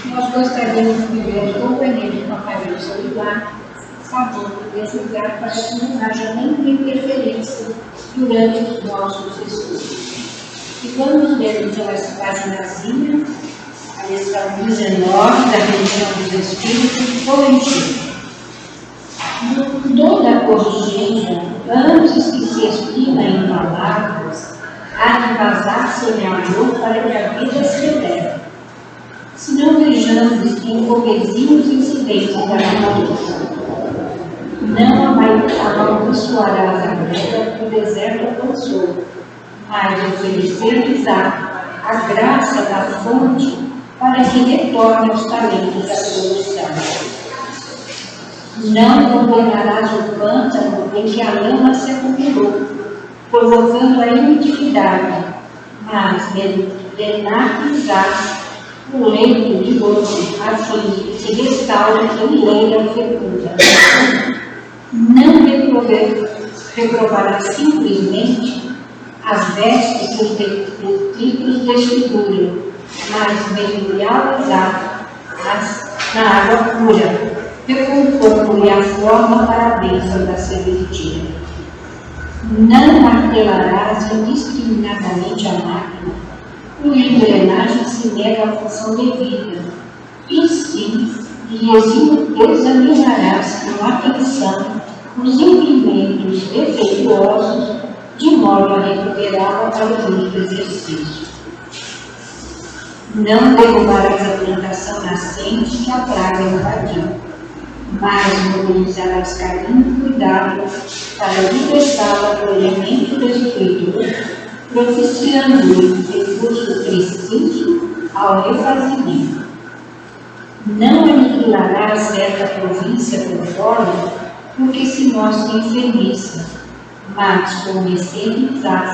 Nós gostaríamos de viver em companhia com aparelho celular, sabendo desligar para que não haja nenhuma interferência durante os nossos estudos. E vamos ler então essa paginazinha, a lição 19 da religião dos Espíritos, corrigida. Toda corrigenda, antes que se exprima em palavras, há de vazar-se em amor para que a vida se eleve. Se não vejamos que em pobrezinhos incidentes da vida, não amaldiçoarás a terra que o deserto alcançou, mas oferecer-lhes-á a graça da fonte para que retorne aos talentos da produção. Não condenarás o pântano em que a lama se acumulou, provocando a inutilidade, mas denar-lhes-ás o leito de gozo, a fim de que se restaure em leira fecunda. Não reprovarás simplesmente as vestes que os detritos desfiguram, mas mergulhá-las na água pura, reconforto-lhe a forma para a bênção da serventia. Não martelarás indiscriminadamente a máquina, cuja engrenagem se nega à função devida, e sim examinarás com atenção os implementos defeituosos, de modo a recuperá-la para o único exercício. Não derrubarás a plantação nascente que a praga invadiu, mas mobilizarás carinho e cuidado para libertá-la do elemento destruidor, propiciando-lhe recurso preciso ao refazimento. Não aniquilarás certa província por fora, porque se mostra enfermiça, mas convencer-lhes-ás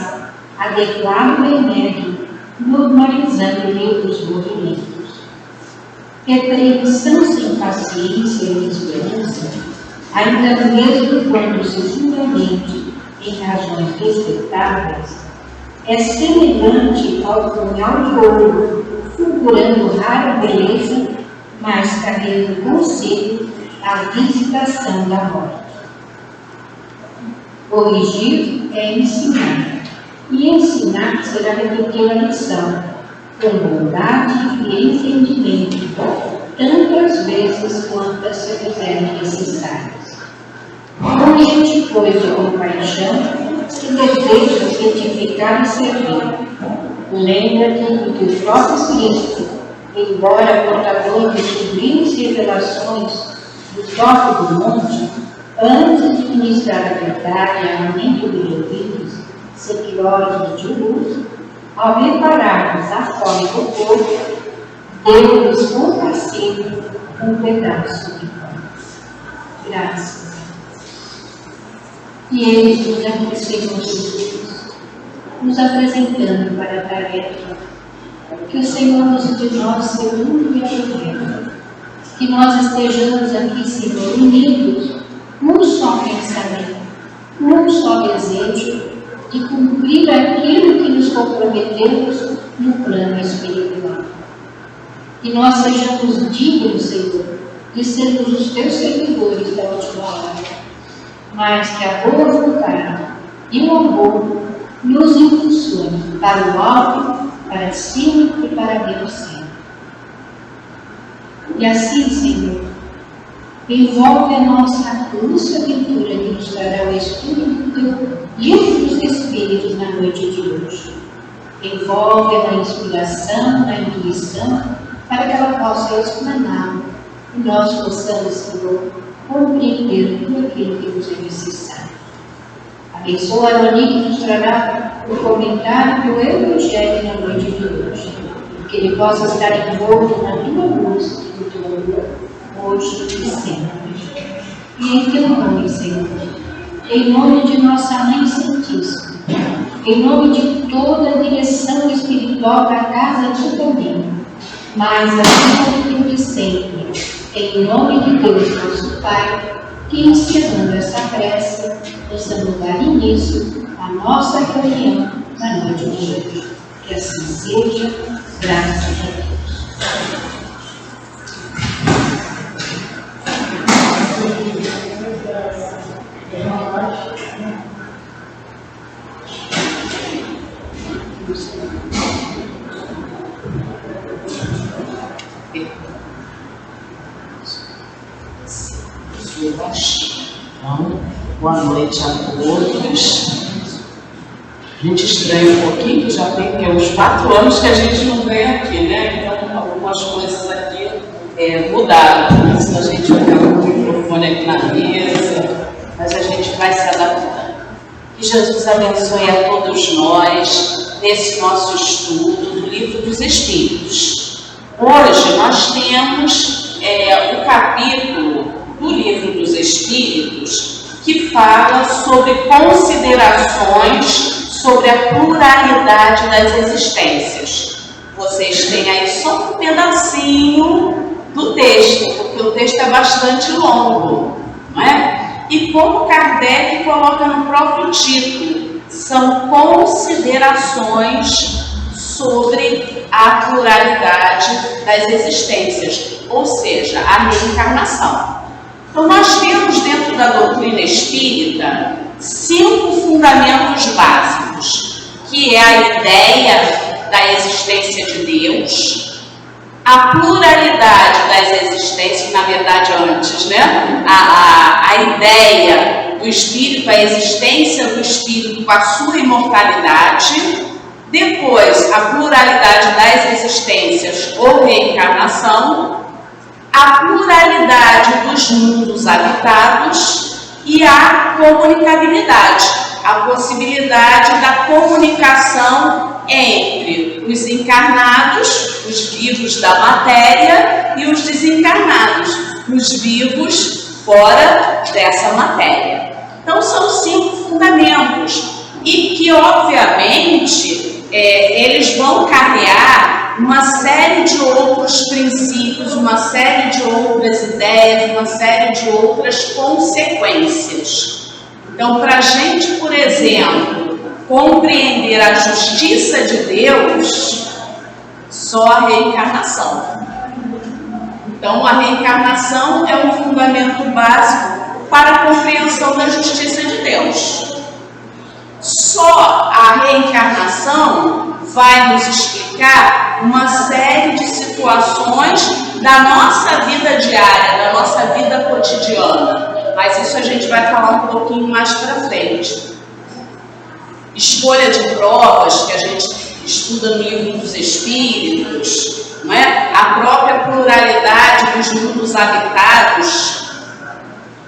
adequado remédio, normalizando-lhe os movimentos. Repreensão sem paciência e esperança, ainda mesmo quando se fundamente em razões respeitáveis, é semelhante ao punhal de ouro, fulgurando rara beleza, mas carregando consigo a visitação da morte. Corrigir é ensinar, e ensinar será repetir a lição, com bondade e entendimento, tantas vezes quantas se fizerem necessárias. Urgente, pois, de compaixão, que deseja certificar e servir. Lembra-te que o próprio Cristo, embora portador de sublimes revelações do topo do monte, antes de ministrar a verdade a mente dos ouvidos, sequiosos de luz, ao repararmos a fome do corpo, deu-lhes compassivo um pedaço de pão. Graças. E eles nos aconselham nos apresentando para a tarefa que o Senhor nos de nós seu único projeto. Que nós estejamos aqui, Senhor, unidos num só pensamento, num só desejo de cumprir aquilo que nos comprometemos no plano espiritual. Que nós sejamos dignos, Senhor, de sermos os teus servidores da última hora, mas que a boa vontade e o amor nos impulsionem para o alto, para cima e para Deus sempre. E assim, Senhor, envolve a nossa lúcida aventura que nos dará o estudo do teu livro dos Espíritos na noite de hoje. Envolve na inspiração, na intuição, para que ela possa explanar e nós possamos, Senhor, compreender tudo aquilo que nos é necessário. Abençoa a Monique que nos trará o comentário do Evangelho na noite de hoje, que ele possa estar envolto na tua luz e no teu amor, hoje e sempre. E em teu nome, Senhor, em nome de nossa Mãe Santíssima, em nome de toda a direção espiritual da Casa do Caminho, mas acima de tudo e sempre, em nome de Deus, nosso Pai, que encerrando essa prece, possamos dar início à nossa reunião na noite de hoje. Que assim seja, graças a Deus. Então, boa noite a todos. A gente estranha um pouquinho, que já tem uns 4 anos que a gente não vem aqui, né? Então, algumas coisas aqui mudaram. Por isso a gente vai ficar com o microfone aqui na mesa, mas a gente vai se adaptando. Que Jesus abençoe a todos nós nesse nosso estudo do Livro dos Espíritos. Hoje nós temos o capítulo do Livro dos Espíritos que fala sobre considerações sobre a pluralidade das existências. Vocês têm aí só um pedacinho do texto, porque o texto é bastante longo, não é? E como Kardec coloca no próprio título, são considerações sobre a pluralidade das existências, ou seja, a reencarnação. Então nós temos dentro da doutrina espírita 5 fundamentos básicos, que é a ideia da existência de Deus, a pluralidade das existências, na verdade antes, né? A ideia do Espírito, a existência do Espírito com a sua imortalidade, depois a pluralidade das existências ou reencarnação, a pluralidade dos mundos habitados e a comunicabilidade, a possibilidade da comunicação entre os encarnados, os vivos da matéria, e os desencarnados, os vivos fora dessa matéria. Então são 5 fundamentos e que obviamente eles vão carregar uma série de outros princípios, uma série de outras ideias, uma série de outras consequências. Então, para a gente, por exemplo, compreender a justiça de Deus, só a reencarnação. Então, a reencarnação é um fundamento básico para a compreensão da justiça de Deus. Só a reencarnação vai nos explicar uma série de situações da nossa vida diária, da nossa vida cotidiana. Mas isso a gente vai falar um pouquinho mais para frente. Escolha de provas, que a gente estuda no Livro dos Espíritos, não é? A própria pluralidade dos mundos habitados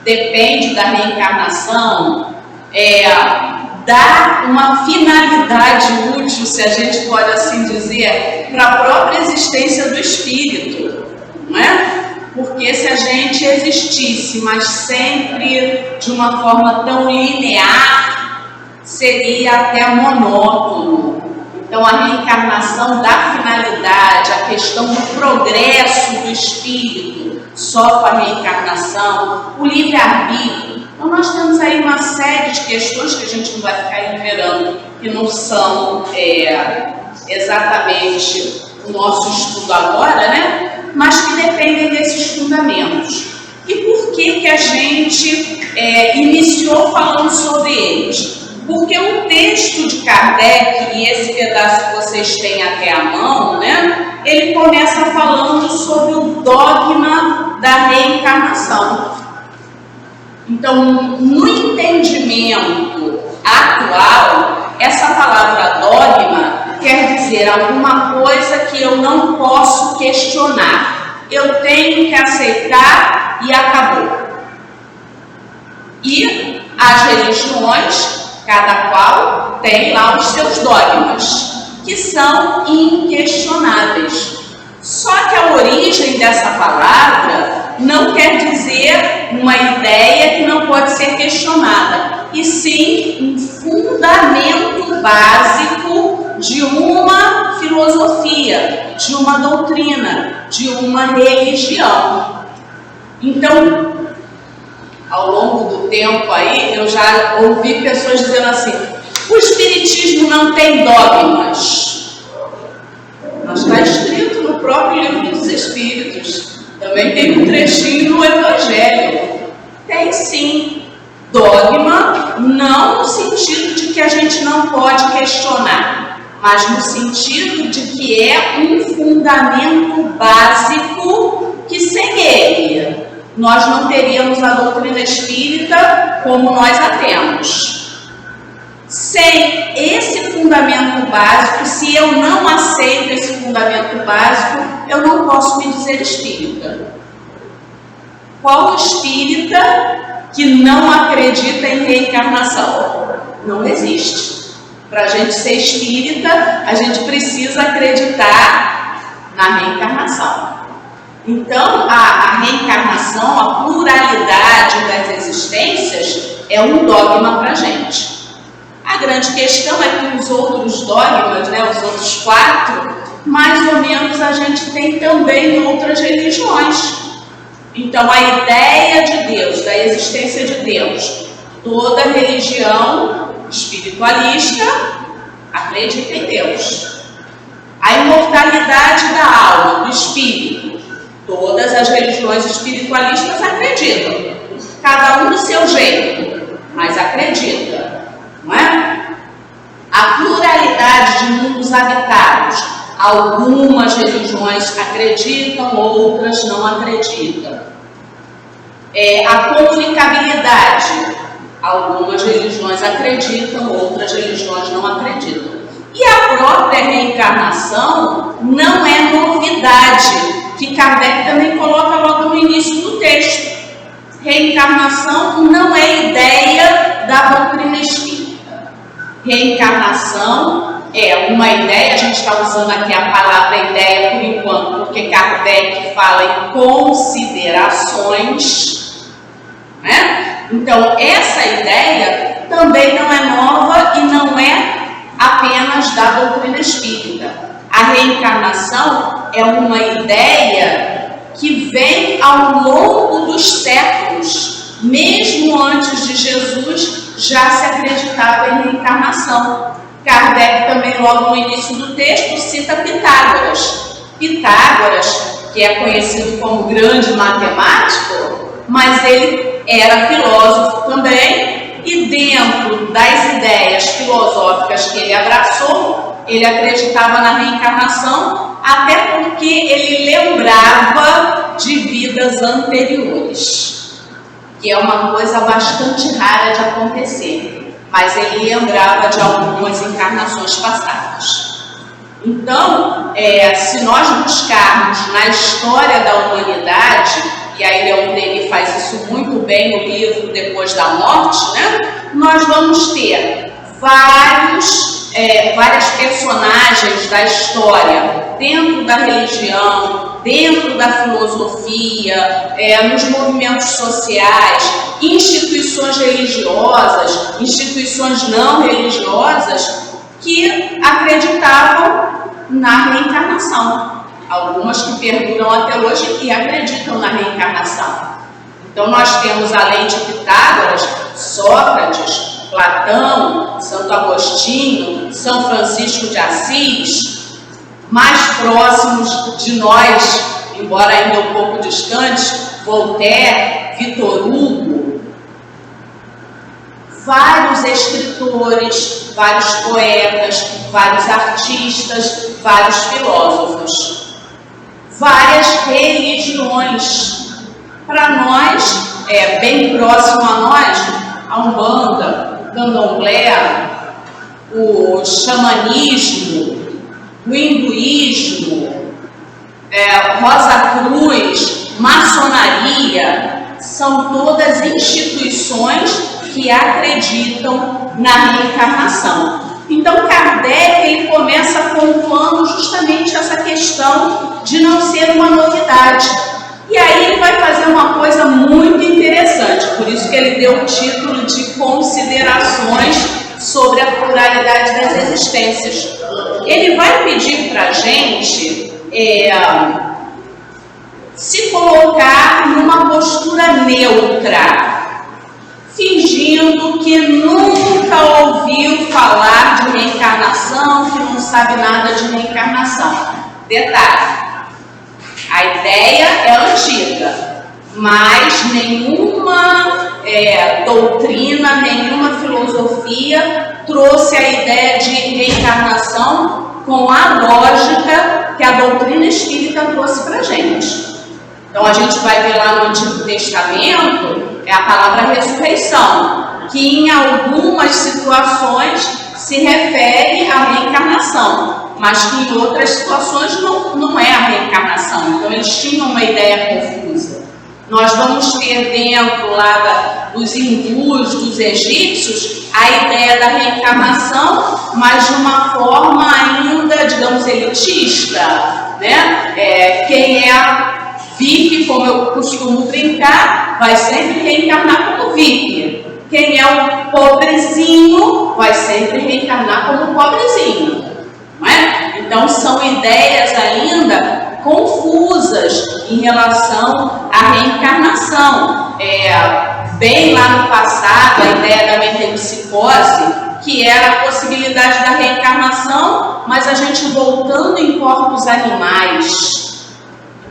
depende da reencarnação, dá uma finalidade útil, se a gente pode assim dizer, para a própria existência do espírito, não é? Porque se a gente existisse, mas sempre de uma forma tão linear, seria até monótono. Então a reencarnação dá finalidade, a questão do progresso do espírito, só com a reencarnação, o livre-arbítrio. Então nós temos aí uma série de questões que a gente não vai ficar enumerando, que não são exatamente o nosso estudo agora, né? Mas que dependem desses fundamentos. E por que a gente iniciou falando sobre eles? Porque o texto de Kardec, e esse pedaço que vocês têm até a mão, né? Ele começa falando sobre o dogma da reencarnação. Então, no entendimento atual, essa palavra dogma quer dizer alguma coisa que eu não posso questionar. Eu tenho que aceitar e acabou. E as religiões, cada qual tem lá os seus dogmas, que são inquestionáveis. Só que a origem dessa palavra não quer dizer uma ideia que não pode ser questionada, e sim um fundamento básico de uma filosofia, de uma doutrina, de uma religião. Então, ao longo do tempo aí, eu já ouvi pessoas dizendo assim: o Espiritismo não tem dogmas. Mas está escrito no próprio Livro dos Espíritos. Também tem um trechinho no Evangelho. Tem sim dogma, não no sentido de que a gente não pode questionar, mas no sentido de que é um fundamento básico que sem ele nós não teríamos a doutrina espírita como nós a temos. Sem esse fundamento básico, se eu não aceito esse fundamento básico, eu não posso me dizer espírita. Qual espírita que não acredita em reencarnação? Não existe. Para a gente ser espírita, a gente precisa acreditar na reencarnação. Então, a reencarnação, a pluralidade das existências, é um dogma para a gente. A grande questão é que os outros dogmas, né, os outros 4, mais ou menos a gente tem também em outras religiões. Então, a ideia de Deus, da existência de Deus, toda religião espiritualista acredita em Deus. A imortalidade da alma, do espírito, todas as religiões espiritualistas acreditam. Cada um do seu jeito, mas acredita, não é? A pluralidade de mundos habitados, algumas religiões acreditam, outras não acreditam. A comunicabilidade, algumas religiões acreditam, outras religiões não acreditam. E a própria reencarnação não é novidade, que Kardec também coloca logo no início do texto. Reencarnação não é ideia da doutrina espírita. Reencarnação é uma ideia, a gente está usando aqui a palavra ideia por enquanto, porque Kardec fala em considerações, né? Então, essa ideia também não é nova e não é apenas da doutrina espírita. A reencarnação é uma ideia que vem ao longo dos séculos. Mesmo antes de Jesus, já se acreditava em reencarnação. Kardec também, logo no início do texto, cita Pitágoras. Pitágoras, que é conhecido como grande matemático, mas ele era filósofo também, e dentro das ideias filosóficas que ele abraçou, ele acreditava na reencarnação, até porque ele lembrava de vidas anteriores, que é uma coisa bastante rara de acontecer, mas ele lembrava de algumas encarnações passadas. Então, se nós buscarmos na história da humanidade, e aí Leon Denis faz isso muito bem no livro Depois da Morte, né? Nós vamos ter várias personagens da história, dentro da religião, dentro da filosofia, nos movimentos sociais, instituições religiosas, instituições não religiosas, que acreditavam na reencarnação. Algumas que perduram até hoje e acreditam na reencarnação. Então nós temos, além de Pitágoras, Sócrates, Platão, Santo Agostinho, São Francisco de Assis, mais próximos de nós, embora ainda um pouco distantes, Voltaire, Victor Hugo, vários escritores, vários poetas, vários artistas, vários filósofos, várias religiões. Para nós, bem próximo a nós, a Umbanda, o Candomblé, o xamanismo, o hinduísmo, Rosa Cruz, maçonaria, são todas instituições que acreditam na reencarnação. Então, Kardec ele começa pontuando justamente essa questão de não ser uma novidade. E aí ele vai fazer uma coisa muito interessante, por isso que ele deu o título de Considerações sobre a Pluralidade das Existências. Ele vai pedir para a gente se colocar numa postura neutra, fingindo que nunca ouviu falar de reencarnação, que não sabe nada de reencarnação. Detalhe, a ideia é antiga, mas nenhuma doutrina, nenhuma filosofia trouxe a ideia de reencarnação com a lógica que a doutrina espírita trouxe para a gente. Então a gente vai ver lá no Antigo Testamento a palavra ressurreição, que em algumas situações se refere à reencarnação, mas que em outras situações não é a reencarnação. Então eles tinham uma ideia confusa. Nós vamos ter dentro lá dos hindus, dos egípcios, a ideia da reencarnação, mas de uma forma ainda, digamos, elitista, né? Quem VIP, como eu costumo brincar, vai sempre reencarnar como VIP. Quem é o pobrezinho vai sempre reencarnar como pobrezinho, não é? Então são ideias ainda confusas em relação à reencarnação. Bem lá no passado, a ideia da metempsicose, que era a possibilidade da reencarnação, mas a gente voltando em corpos animais.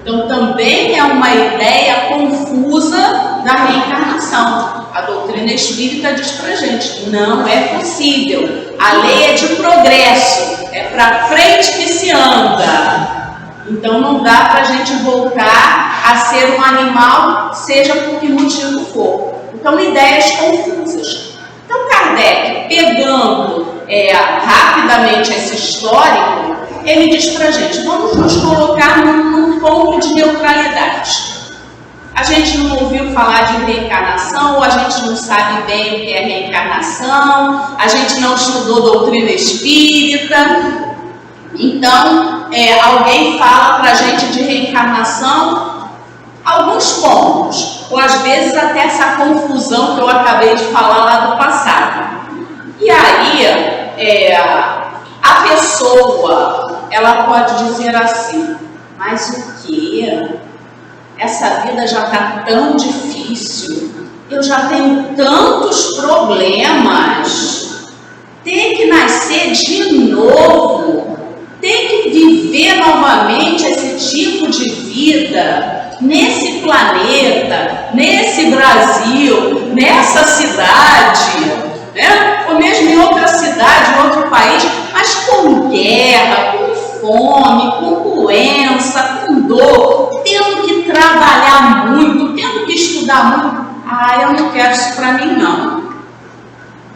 Então também é uma ideia confusa da reencarnação. A doutrina espírita diz pra gente, não é possível. A lei é de progresso, é para frente que se anda. Então não dá para a gente voltar a ser um animal, seja por que motivo for. Então ideias confusas. Então Kardec, pegando rapidamente esse histórico, ele diz para a gente, vamos nos colocar num ponto de neutralidade. A gente não ouviu falar de reencarnação, ou a gente não sabe bem o que é reencarnação, a gente não estudou doutrina espírita. Então, alguém fala para a gente de reencarnação, alguns pontos, ou às vezes até essa confusão que eu acabei de falar lá do passado. E aí, a pessoa, ela pode dizer assim, mas o quê? Essa vida já está tão difícil, eu já tenho tantos problemas, ter que nascer de novo, ter que viver novamente esse tipo de vida, nesse planeta, nesse Brasil, nessa cidade, né? Ou mesmo em outra cidade, em outro país, mas com guerra, com fome, com doença, com dor, tendo que trabalhar muito, tendo que estudar muito. Eu não quero isso para mim, não.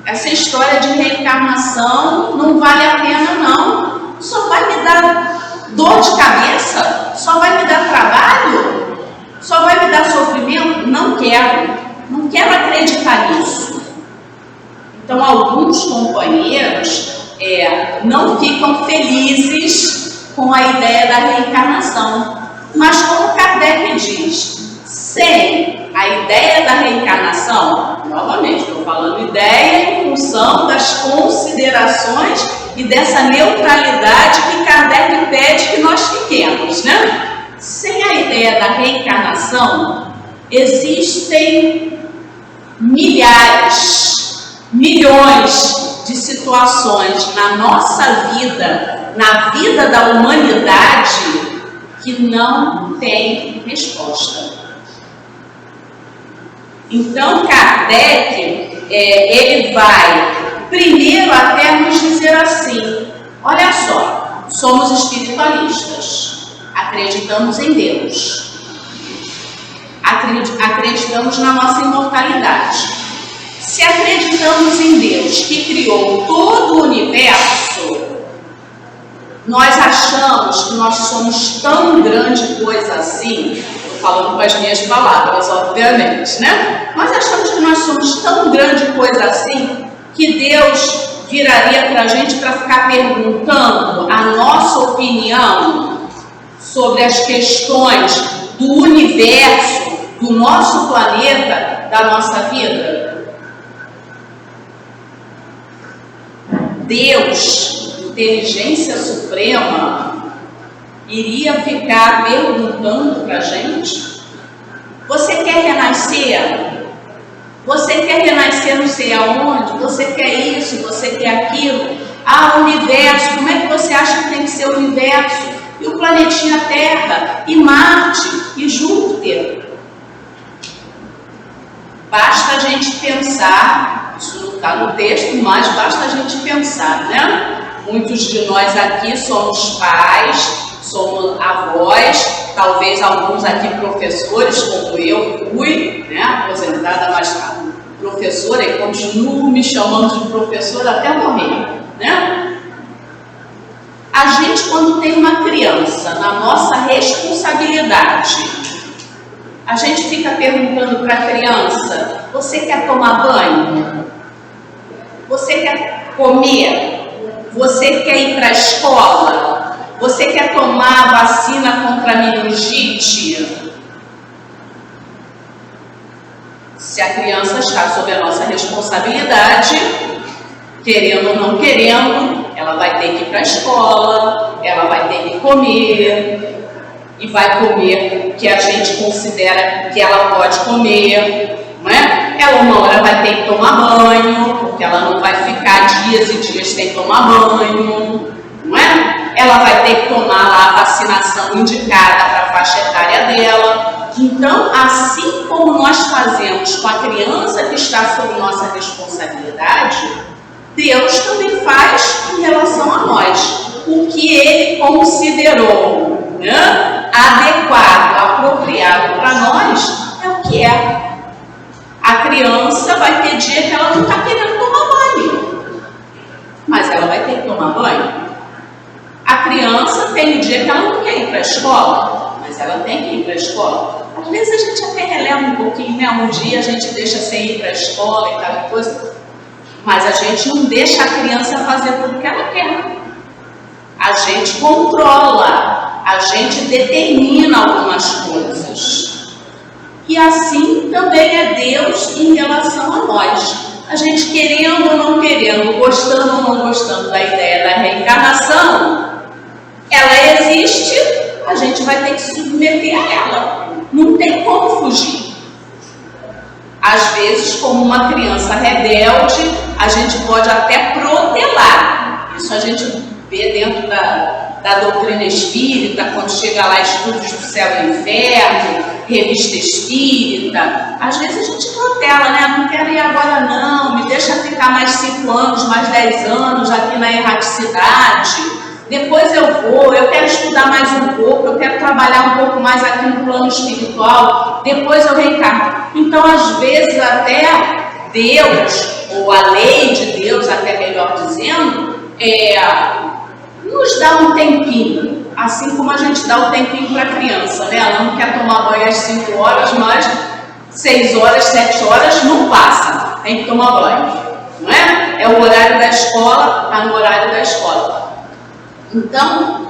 Essa história de reencarnação não vale a pena, não. Só vai me dar dor de cabeça? Só vai me dar trabalho? Só vai me dar sofrimento? Não quero. Não quero acreditar nisso. Então, alguns companheiros não ficam felizes com a ideia da reencarnação. Mas como Kardec diz, sem a ideia da reencarnação, novamente, estou falando ideia em função das considerações e dessa neutralidade que Kardec pede que nós fiquemos, né? Sem a ideia da reencarnação, existem milhares, milhões de situações na nossa vida, na vida da humanidade, que não tem resposta. Então Kardec, ele vai primeiro até nos dizer assim, olha só, somos espiritualistas, acreditamos em Deus, acreditamos na nossa imortalidade. Se acreditamos em Deus que criou todo o universo, nós achamos que nós somos tão grande coisa assim, estou falando com as minhas palavras, obviamente, né? Nós achamos que nós somos tão grande coisa assim, que Deus viraria para a gente para ficar perguntando a nossa opinião sobre as questões do universo, do nosso planeta, da nossa vida? Deus, inteligência suprema, iria ficar perguntando para a gente? Você quer renascer? Você quer renascer não sei aonde? Você quer isso? Você quer aquilo? O universo, como é que você acha que tem que ser o universo? E o planetinha Terra? E Marte? E Júpiter? basta a gente pensar, isso não está no texto, mas basta a gente pensar, né? Muitos de nós aqui somos pais, somos avós, talvez alguns aqui professores, como eu fui, né? Aposentada, mas professora, e continuo me chamando de professora até morrer, né? A gente, quando tem uma criança na nossa responsabilidade, a gente fica perguntando para a criança: você quer tomar banho? Você quer comer? Você quer ir para a escola? Você quer tomar a vacina contra a meningite? Se a criança está sob a nossa responsabilidade, querendo ou não querendo, ela vai ter que ir para a escola, ela vai ter que comer, e vai comer o que a gente considera que ela pode comer, não é? Ela uma hora vai ter que tomar banho, porque ela não vai ficar dias e dias sem tomar banho, não é? Ela vai ter que tomar lá a vacinação indicada para a faixa etária dela. Então, assim como nós fazemos com a criança que está sob nossa responsabilidade, Deus também faz em relação a nós. O que Ele considerou, né, adequado, apropriado para nós, é o que é. A criança vai ter dia que ela não está querendo tomar banho, mas ela vai ter que tomar banho. A criança tem um dia que ela não quer ir para a escola, mas ela tem que ir para a escola. Às vezes a gente até releva um pouquinho, né? Um dia a gente deixa sem ir para a escola e tal coisa, mas a gente não deixa a criança fazer tudo que ela quer. A gente controla, a gente determina algumas coisas. E assim também é Deus em relação a nós. A gente querendo ou não querendo, gostando ou não gostando da ideia da reencarnação, ela existe, a gente vai ter que se submeter a ela. Não tem como fugir. Às vezes, como uma criança rebelde, a gente pode até protelar. Isso a gente vê dentro da doutrina espírita, quando chega lá Estudos do Céu e do Inferno, Revista Espírita. Às vezes a gente protela, né? Não quero ir agora não, me deixa ficar mais 5 anos, mais 10 anos aqui na erraticidade. Depois eu vou, eu quero estudar mais um pouco, eu quero trabalhar um pouco mais aqui no plano espiritual, depois eu reencarno. Então, às vezes, até Deus, ou a lei de Deus, até melhor dizendo, nos dá um tempinho, assim como a gente dá um tempinho para a criança, né? Ela não quer tomar banho às 5 horas, mas 6 horas, 7 horas não passa, tem que tomar banho, não é? É o horário da escola, está no horário da escola. Então,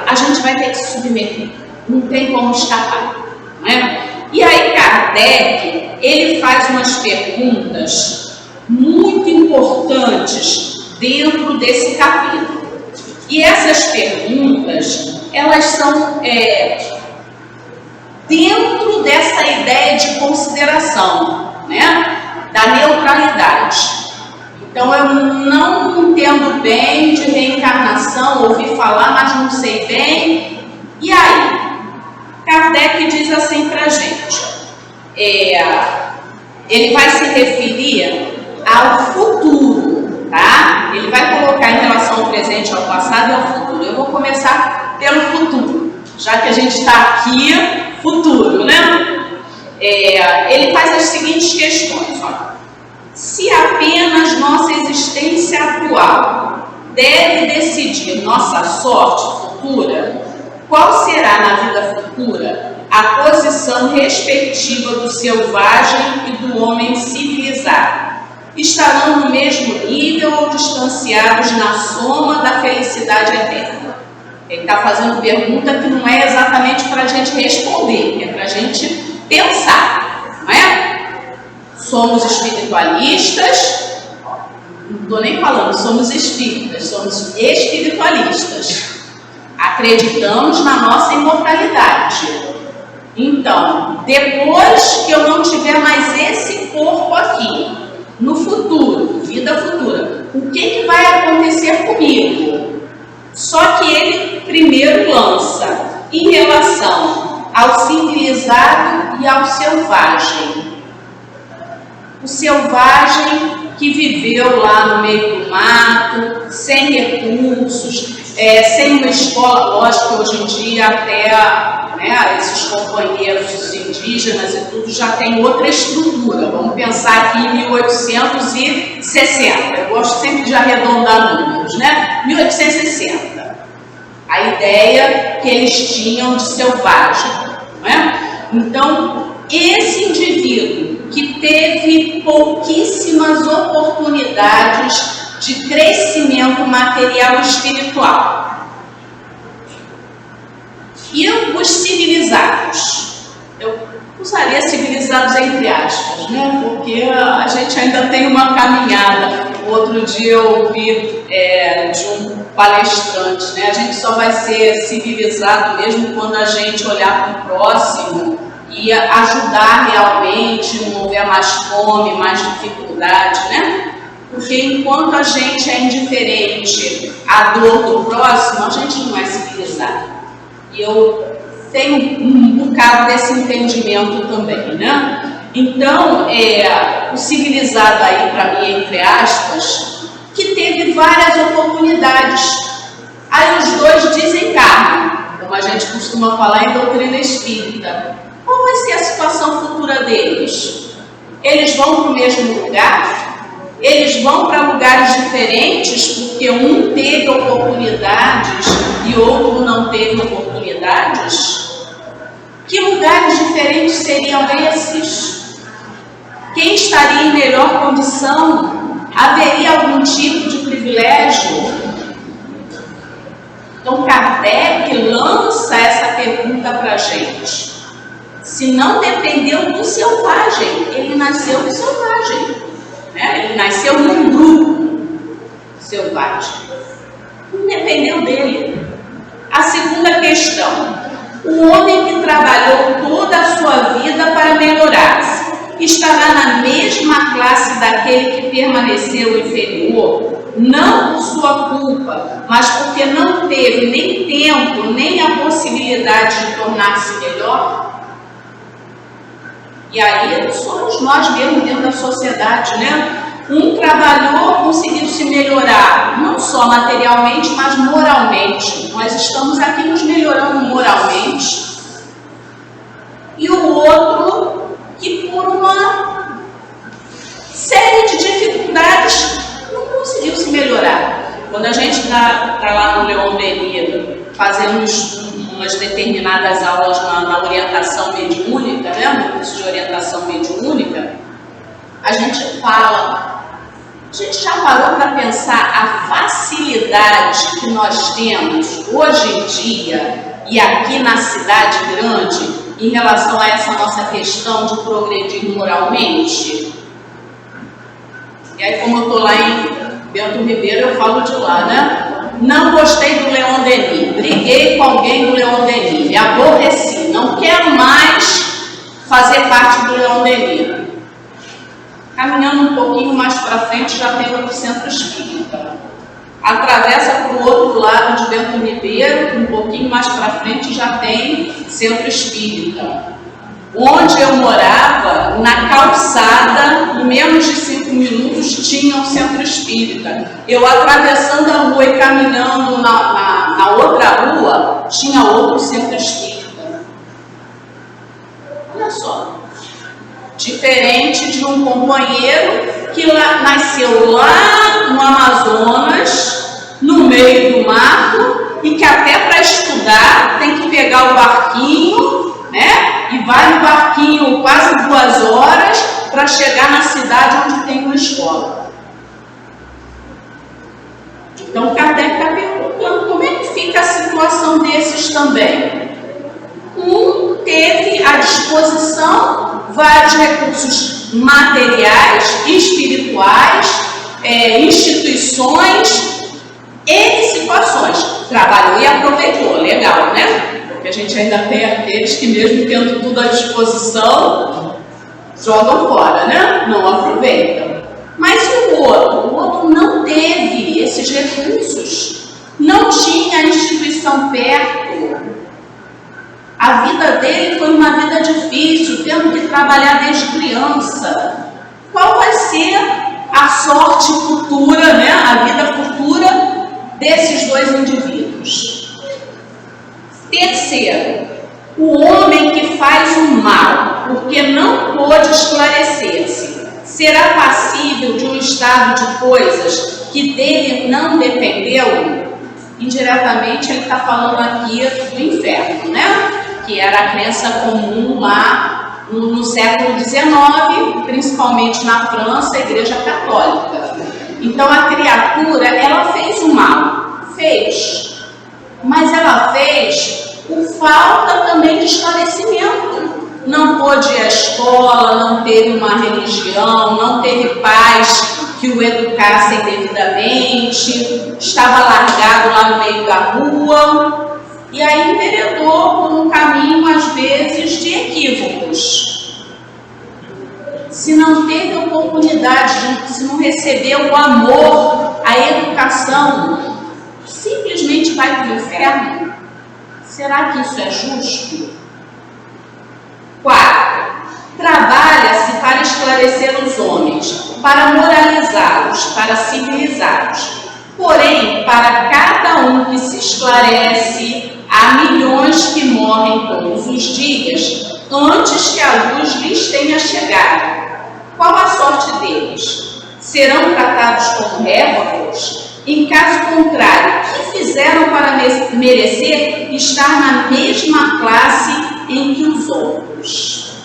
a gente vai ter que se submeter, não tem como escapar, não é? E aí Kardec, ele faz umas perguntas muito importantes dentro desse capítulo. E essas perguntas, elas são dentro dessa ideia de consideração, né? Da neutralidade. Então, eu não entendo bem de reencarnação, ouvi falar, mas não sei bem. E aí? Kardec diz assim para a gente, ele vai se referir ao futuro, tá? Ele vai colocar em relação ao presente, ao passado e ao futuro. Eu vou começar pelo futuro, já que a gente está aqui, futuro, né? Ele faz as seguintes questões, ó. Se apenas nossa existência atual deve decidir nossa sorte futura, qual será na vida futura a posição respectiva do selvagem e do homem civilizado? Estarão no mesmo nível ou distanciados na soma da felicidade eterna? Ele está fazendo pergunta que não é exatamente para a gente responder, é para a gente pensar, não é? Somos espiritualistas, não estou nem falando, somos espíritas, somos espiritualistas. Acreditamos na nossa imortalidade. Então, depois que eu não tiver mais esse corpo aqui, no futuro, vida futura, o que vai acontecer comigo? Só que ele primeiro lança em relação ao civilizado e ao selvagem. o selvagem que viveu lá no meio do mato, sem recursos, sem uma escola. Lógico que hoje em dia até esses companheiros indígenas e tudo já tem outra estrutura. Vamos pensar aqui em 1860. Eu gosto sempre de arredondar números, né? 1860. A ideia que eles tinham de selvagem, não é? Então, esse indivíduo que teve pouquíssimas oportunidades de crescimento material e espiritual, e os civilizados, eu usaria civilizados entre aspas, né? Porque a gente ainda tem uma caminhada. Outro dia eu ouvi de um palestrante, né? A gente só vai ser civilizado mesmo quando a gente olhar para o próximo e ajudar realmente, não houver mais fome, mais dificuldade, né? Porque enquanto a gente é indiferente à dor do próximo, a gente não é civilizado. E eu tenho um bocado desse entendimento também, né? Então, o civilizado aí, para mim, entre aspas, que teve várias oportunidades. Aí os dois desencarnam, como a gente costuma falar em doutrina espírita. Qual vai ser a situação futura deles? Eles vão para o mesmo lugar? Eles vão para lugares diferentes porque um teve oportunidades e outro não teve oportunidades? Que lugares diferentes seriam esses? Quem estaria em melhor condição? Haveria algum tipo de privilégio? Então Kardec lança essa pergunta para a gente. Se não dependeu do selvagem, ele nasceu do selvagem. Ele nasceu num grupo selvagem. Não dependeu dele. A segunda questão. O homem que trabalhou toda a sua vida para melhorar-se estará na mesma classe daquele que permaneceu inferior, não por sua culpa, mas porque não teve nem tempo, nem a possibilidade de tornar-se melhor? E aí somos nós mesmos dentro da sociedade, né? Um trabalhou, conseguiu se melhorar, não só materialmente, mas moralmente. Nós estamos aqui nos melhorando moralmente. E o outro que por uma série de dificuldades não conseguiu se melhorar. Quando a gente está lá no Leon Denis fazendo umas determinadas aulas na orientação mediúnica, né, no curso de orientação mediúnica, a gente já parou para pensar a facilidade que nós temos hoje em dia e aqui na cidade grande em relação a essa nossa questão de progredir moralmente? E aí, como eu estou lá em Bento Ribeiro, eu falo de lá, né? Não gostei do Leon Denis, briguei com alguém do Leon Denis, me aborreci, não quero mais fazer parte do Leon Denis. Caminhando um pouquinho mais para frente já tem outro centro espírita. Atravessa para o outro lado de Bento Ribeiro, um pouquinho mais para frente já tem centro espírita. Onde eu morava, na calçada, em menos de 5 minutos, tinha um centro espírita. Eu atravessando a rua e caminhando na outra rua, tinha outro centro espírita. Olha só. Diferente de um companheiro que nasceu lá no Amazonas, no meio do mato, e que até para estudar tem que pegar o barquinho, né? E vai no barquinho quase 2 horas para chegar na cidade onde tem uma escola. Então Kardec está perguntando como é que fica a situação desses também. Um teve à disposição vários recursos materiais, espirituais, instituições e situações. Trabalhou e aproveitou, legal, né? Porque a gente ainda tem aqueles que mesmo tendo tudo à disposição, jogam fora, né? Não aproveitam. Mas e o outro? O outro não teve esses recursos, não tinha a instituição perto. A vida dele foi uma vida difícil, tendo que trabalhar desde criança. qual vai ser a sorte futura, né, a vida futura desses dois indivíduos. Terceiro, o homem que faz o mal porque não pôde esclarecer-se, será passível de um estado de coisas que dele não dependeu? Indiretamente ele está falando aqui do inferno, né? Que era a crença comum lá no século XIX, principalmente na França, a Igreja Católica. Então a criatura, ela fez o mal, fez, mas ela fez por falta também de esclarecimento. Não pôde ir à escola, não teve uma religião, não teve pais que o educassem devidamente, estava largado lá no meio da rua, e aí enveredou por um caminho, às vezes, de equívocos. Se não teve oportunidade, se não recebeu o amor, a educação, simplesmente vai para o inferno? Será que isso é justo? 4. Trabalha-se para esclarecer os homens, para moralizá-los, para civilizá-los. Porém, para cada um que se esclarece, há milhões que morrem todos os dias, antes que a luz lhes tenha chegado. Qual a sorte deles? Serão tratados como réprobos? Em caso contrário, o que fizeram para merecer estar na mesma classe em que os outros?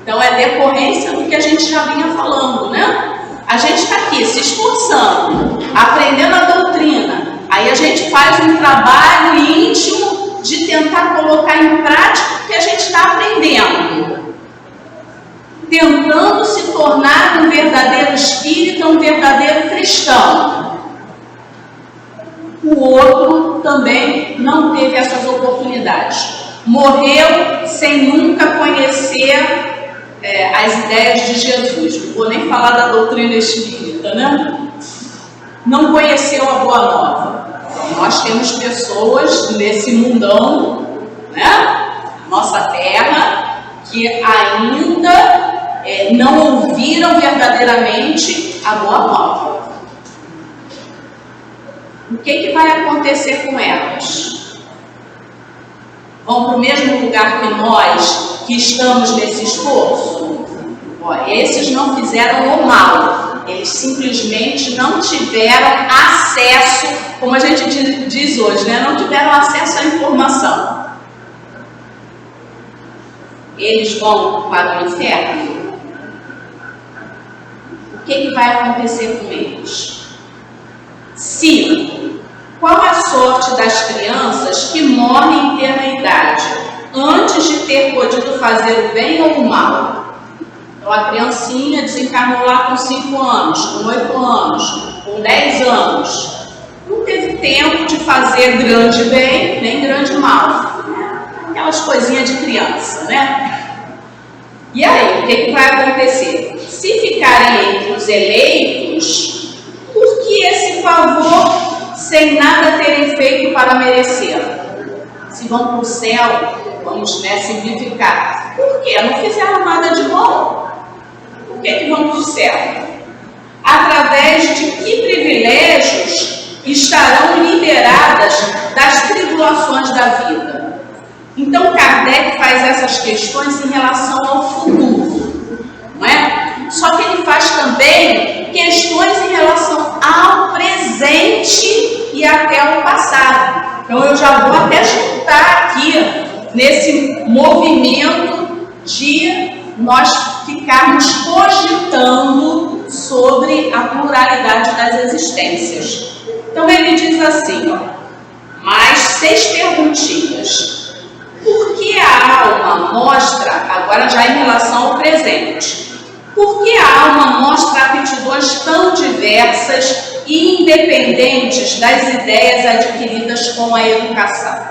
Então é decorrência do que a gente já vinha falando, né? A gente está aqui se esforçando, aprendendo a doutrina, aí a gente faz um trabalho íntimo de tentar colocar em prática o que a gente está aprendendo, tentando se tornar um verdadeiro espírita, um verdadeiro cristão. O outro também não teve essas oportunidades, morreu sem nunca conhecer as ideias de Jesus. Não vou nem falar da doutrina espírita, né? Não conheceu a Boa Nova. Nós temos pessoas nesse mundão, né? Nossa terra, que ainda não ouviram verdadeiramente a Boa Nova. O que vai acontecer com elas? Vão para o mesmo lugar que nós, que estamos nesse esforço? Esses não fizeram o mal, eles simplesmente não tiveram acesso, como a gente diz hoje, né? Não tiveram acesso à informação. Eles vão para o inferno. O que vai acontecer com eles? 5. Qual a sorte das crianças que morrem em terna idade, antes de ter podido fazer o bem ou o mal? Então a criancinha desencarnou lá com 5 anos, com 8 anos, com 10 anos. Não teve tempo de fazer grande bem, nem grande mal. Aquelas coisinhas de criança, né? E aí, o que vai acontecer? Se ficarem entre os eleitos, por que esse favor sem nada terem feito para merecer? Se vão para o céu, vamos simplificar. Por quê? Não fizeram nada de bom. Por que vão para o céu? Através de que privilégios estarão liberadas das tribulações da vida? Então Kardec faz essas questões em relação ao futuro, não é? Só que ele faz também questões em relação ao presente e até o passado. Então eu já vou até juntar aqui nesse movimento de nós ficarmos cogitando sobre a pluralidade das existências. Então ele diz assim, mais 6 perguntinhas. Por que a alma mostra, agora já em relação ao presente, por que a alma mostra aptidões tão diversas e independentes das ideias adquiridas com a educação?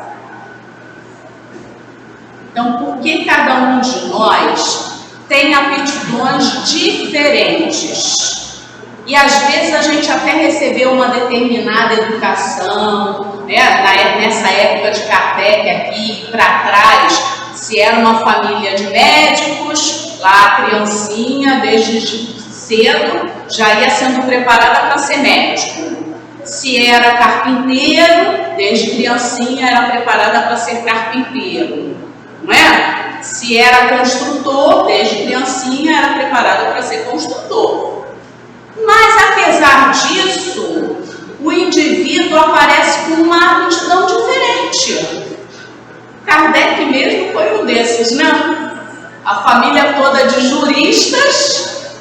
Então, por que cada um de nós tem aptidões diferentes? E às vezes a gente até recebeu uma determinada educação, né? Nessa época de Kardec aqui para trás, se era uma família de médicos, Lá a criancinha, desde cedo, já ia sendo preparada para ser médico. Se era carpinteiro, desde criancinha era preparada para ser carpinteiro, não é? Se era construtor, desde criancinha era preparada para ser construtor. Mas apesar disso, o indivíduo aparece com uma aptidão diferente. Kardec mesmo foi um desses, né? A família toda de juristas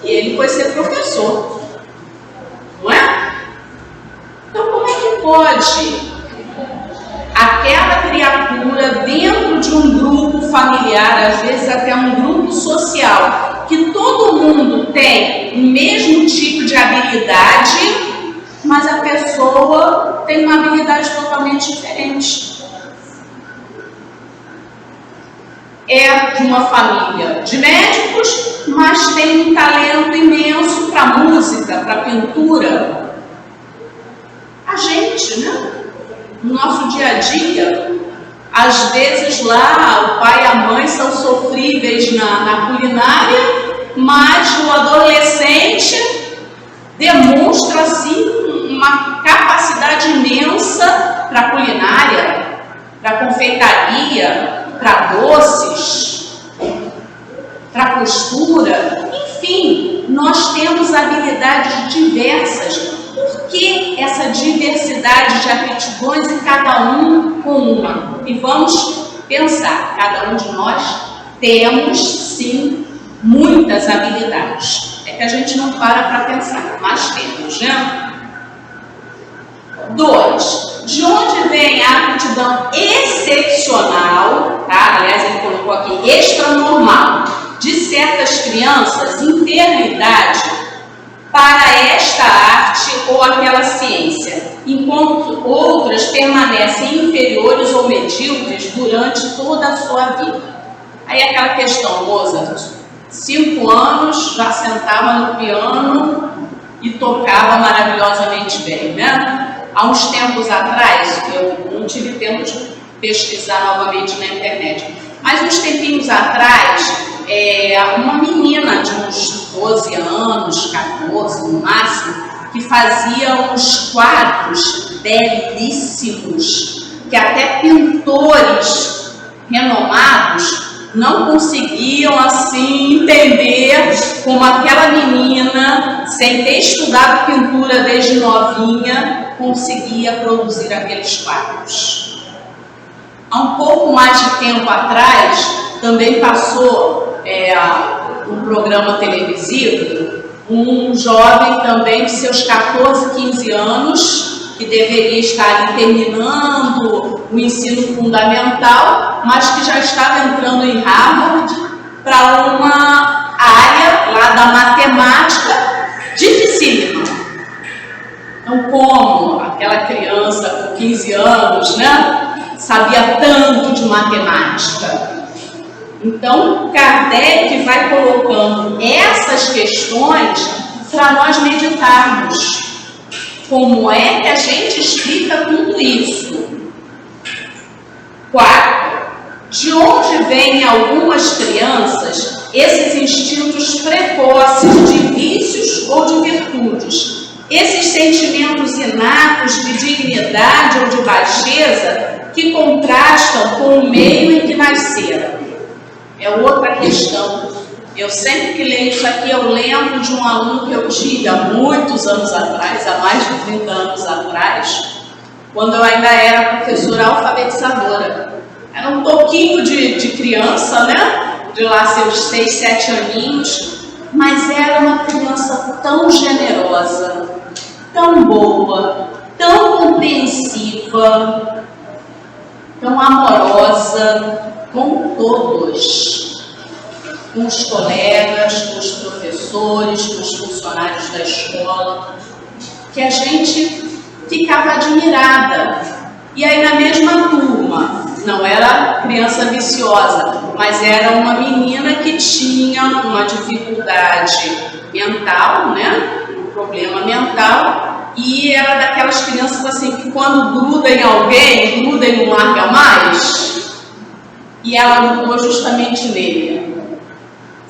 e ele foi ser professor, não é? Então como é que pode aquela criatura dentro de um grupo familiar, às vezes até um grupo social, que todo mundo tem o mesmo tipo de habilidade, mas a pessoa tem uma habilidade totalmente diferente? É de uma família de médicos, mas tem um talento imenso para música, para pintura. A gente, né? No nosso dia a dia, às vezes lá o pai e a mãe são sofríveis na culinária, mas o adolescente demonstra assim uma capacidade imensa para a culinária, para a confeitaria, para doces, para costura, enfim, nós temos habilidades diversas. Por que essa diversidade de aptidões e cada um com uma? E vamos pensar, cada um de nós temos sim muitas habilidades. É que a gente não para pensar, mas temos, né? 2. De onde vem a aptidão excepcional, tá? Aliás, ele colocou aqui, extranormal, de certas crianças em tenra idade para esta arte ou aquela ciência, enquanto outras permanecem inferiores ou medíocres durante toda a sua vida. Aí aquela questão, Mozart, 5 anos, já sentava no piano e tocava maravilhosamente bem, né? Há uns tempos atrás, eu não tive tempo de pesquisar novamente na internet, mas uns tempinhos atrás, uma menina de uns 12 anos, 14 no máximo, que fazia uns quadros belíssimos, que até pintores renomados não conseguiam assim entender como aquela menina, sem ter estudado pintura desde novinha, conseguia produzir aqueles quadros. Há um pouco mais de tempo atrás, também passou um programa televisivo, um jovem também de seus 14, 15 anos, que deveria estar ali terminando o ensino fundamental, mas que já estava entrando em Harvard para uma área lá da matemática dificílima. Então, como aquela criança com 15 anos, né, sabia tanto de matemática? Então, Kardec vai colocando essas questões para nós meditarmos. Como é que a gente explica tudo isso? 4. De onde vêm em algumas crianças esses instintos precoces de vícios ou de virtudes? Esses sentimentos inatos de dignidade ou de baixeza que contrastam com o meio em que nasceram? É outra questão. Eu sempre que leio isso aqui, eu lembro de um aluno que eu tive há muitos anos atrás, há mais de 30 anos atrás, quando eu ainda era professora alfabetizadora. Era um pouquinho de criança, né? De lá seus 6, 7 aninhos, mas era uma criança tão generosa, tão boa, tão compreensiva, tão amorosa com todos. Com os colegas, com os professores, com os funcionários da escola, que a gente ficava admirada. E aí na mesma turma, não era criança viciosa, mas era uma menina que tinha uma dificuldade mental, né? Um problema mental, e era daquelas crianças assim que quando gruda em alguém, gruda e não larga mais, e ela grudou justamente nele.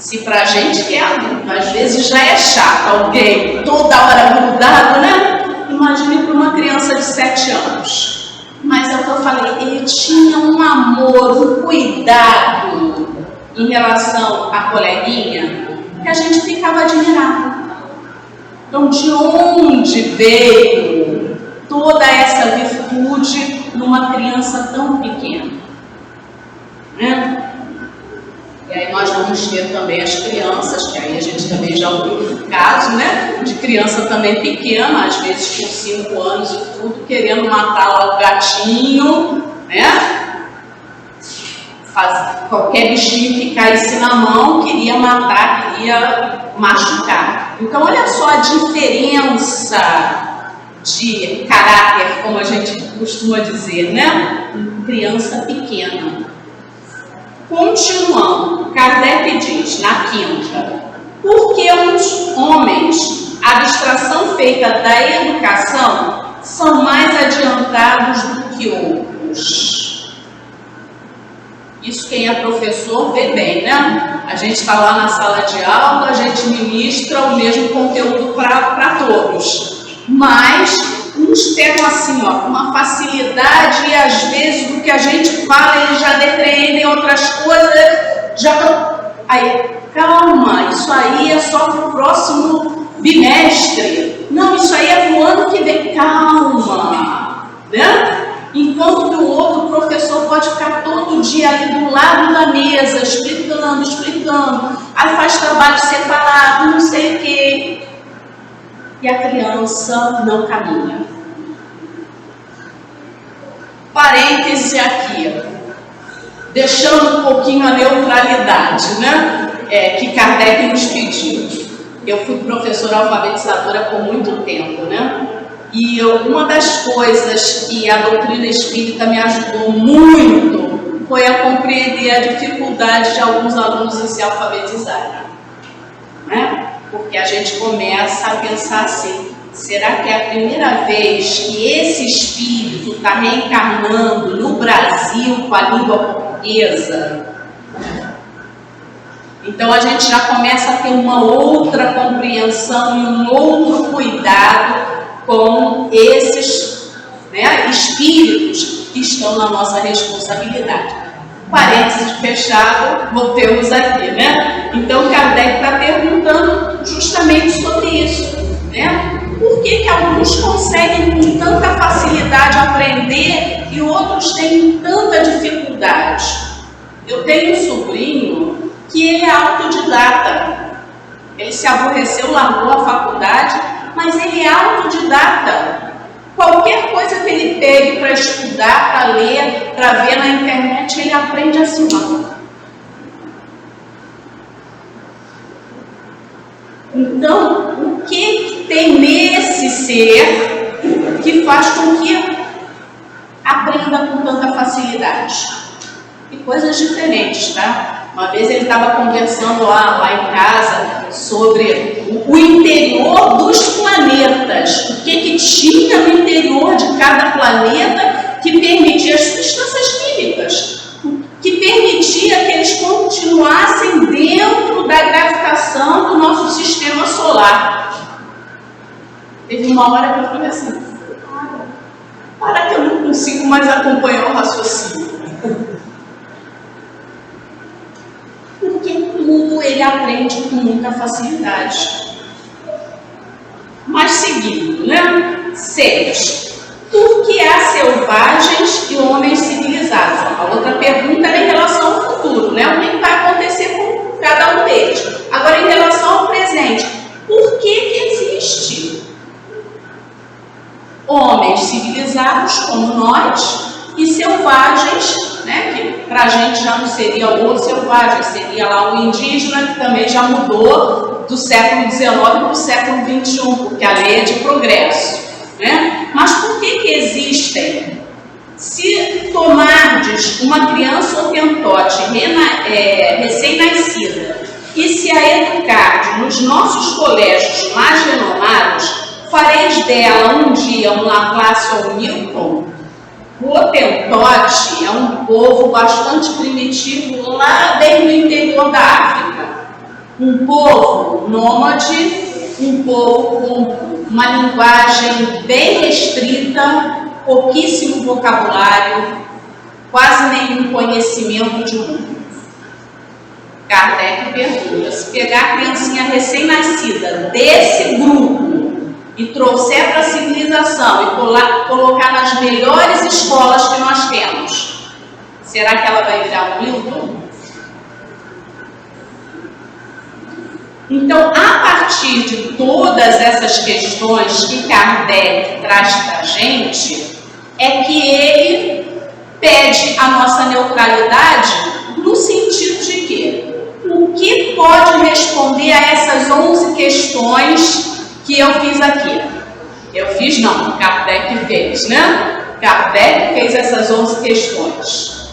Se pra gente que é adulto, às vezes já é chato alguém toda hora grudado, né? Imagine para uma criança de 7 anos. Mas é o que eu falei, ele tinha um amor, um cuidado em relação à coleguinha, que a gente ficava admirado. Então, de onde veio toda essa virtude numa criança tão pequena? Né? E aí nós vamos ter também as crianças, que aí a gente também já ouviu o caso, né? De criança também pequena, às vezes com 5 anos e tudo, querendo matar lá o gatinho, né? Qualquer bichinho que caísse na mão, queria matar, queria machucar. Então, olha só a diferença de caráter, como a gente costuma dizer, né? Criança pequena. Continuando, Kardec diz, na quinta, porque os homens, a abstração feita da educação, são mais adiantados do que outros. Isso quem é professor vê bem, né? A gente está lá na sala de aula, a gente ministra o mesmo conteúdo para todos. Mas uns pegam assim, ó, uma facilidade e às vezes do que a gente fala eles já depreendem outras coisas, já aí, calma, isso aí é só para o próximo bimestre. Não, isso aí é pro ano que vem. Calma, né? Enquanto que o outro professor pode ficar todo dia ali do lado da mesa, explicando, aí faz trabalho separado, não sei o quê. E a criança não caminha. Parêntese aqui, deixando um pouquinho a neutralidade, né? Que Kardec nos pediu. Eu fui professora alfabetizadora por muito tempo, né? E uma das coisas que a doutrina espírita me ajudou muito foi a compreender a dificuldade de alguns alunos em se alfabetizarem, né? Porque a gente começa a pensar assim, será que é a primeira vez que esse espírito está reencarnando no Brasil com a língua portuguesa? Então a gente já começa a ter uma outra compreensão e um outro cuidado com esses, né, espíritos que estão na nossa responsabilidade. Parênteses fechado, voltemos aqui, né? Então Kardec está perguntando justamente sobre isso, né? Por que alguns conseguem com tanta facilidade aprender e outros têm tanta dificuldade? Eu tenho um sobrinho que ele é autodidata. Ele se aborreceu, largou a faculdade, mas ele é autodidata. Qualquer coisa que ele pegue para estudar, para ler, para ver na internet, ele aprende assim. Então, o que tem nesse ser que faz com que aprenda com tanta facilidade? E coisas diferentes, tá? Uma vez ele estava conversando lá em casa sobre o interior dos planetas. O que tinha no interior de cada planeta que permitia as substâncias químicas, que permitia que eles continuassem dentro da gravitação do nosso sistema solar. Teve uma hora que eu falei assim, para que eu não consigo mais acompanhar o raciocínio. Porque tudo ele aprende com muita facilidade. Mas seguindo, né? 6. Por que há selvagens e homens civilizados? A outra pergunta era em relação ao futuro, né? O que vai acontecer com cada um deles? Agora, em relação ao presente, por que existe homens civilizados como nós e selvagens, né? Que para a gente já não seria o selvagem, seria lá o indígena, que também já mudou do século XIX para o século XXI, porque a lei é de progresso, né? Mas por que existem? Se tomardes uma criança otentote recém-nascida e se a educardes nos nossos colégios mais renomados, fareis dela um dia um Laplace ou um Newton? O Otentote é um povo bastante primitivo lá desde o interior da África. um povo nômade, um povo com uma linguagem bem restrita, pouquíssimo vocabulário, quase nenhum conhecimento de mundo. Kardec pergunta: se pegar a criancinha recém-nascida desse grupo e trouxer para a civilização e colocar nas melhores escolas que nós temos, será que ela vai virar um Milton? Então, a partir de todas essas questões que Kardec traz para a gente, é que ele pede a nossa neutralidade no sentido de que o que pode responder a essas 11 questões que eu fiz aqui? Eu fiz não, Kardec fez, né? Kardec fez essas 11 questões.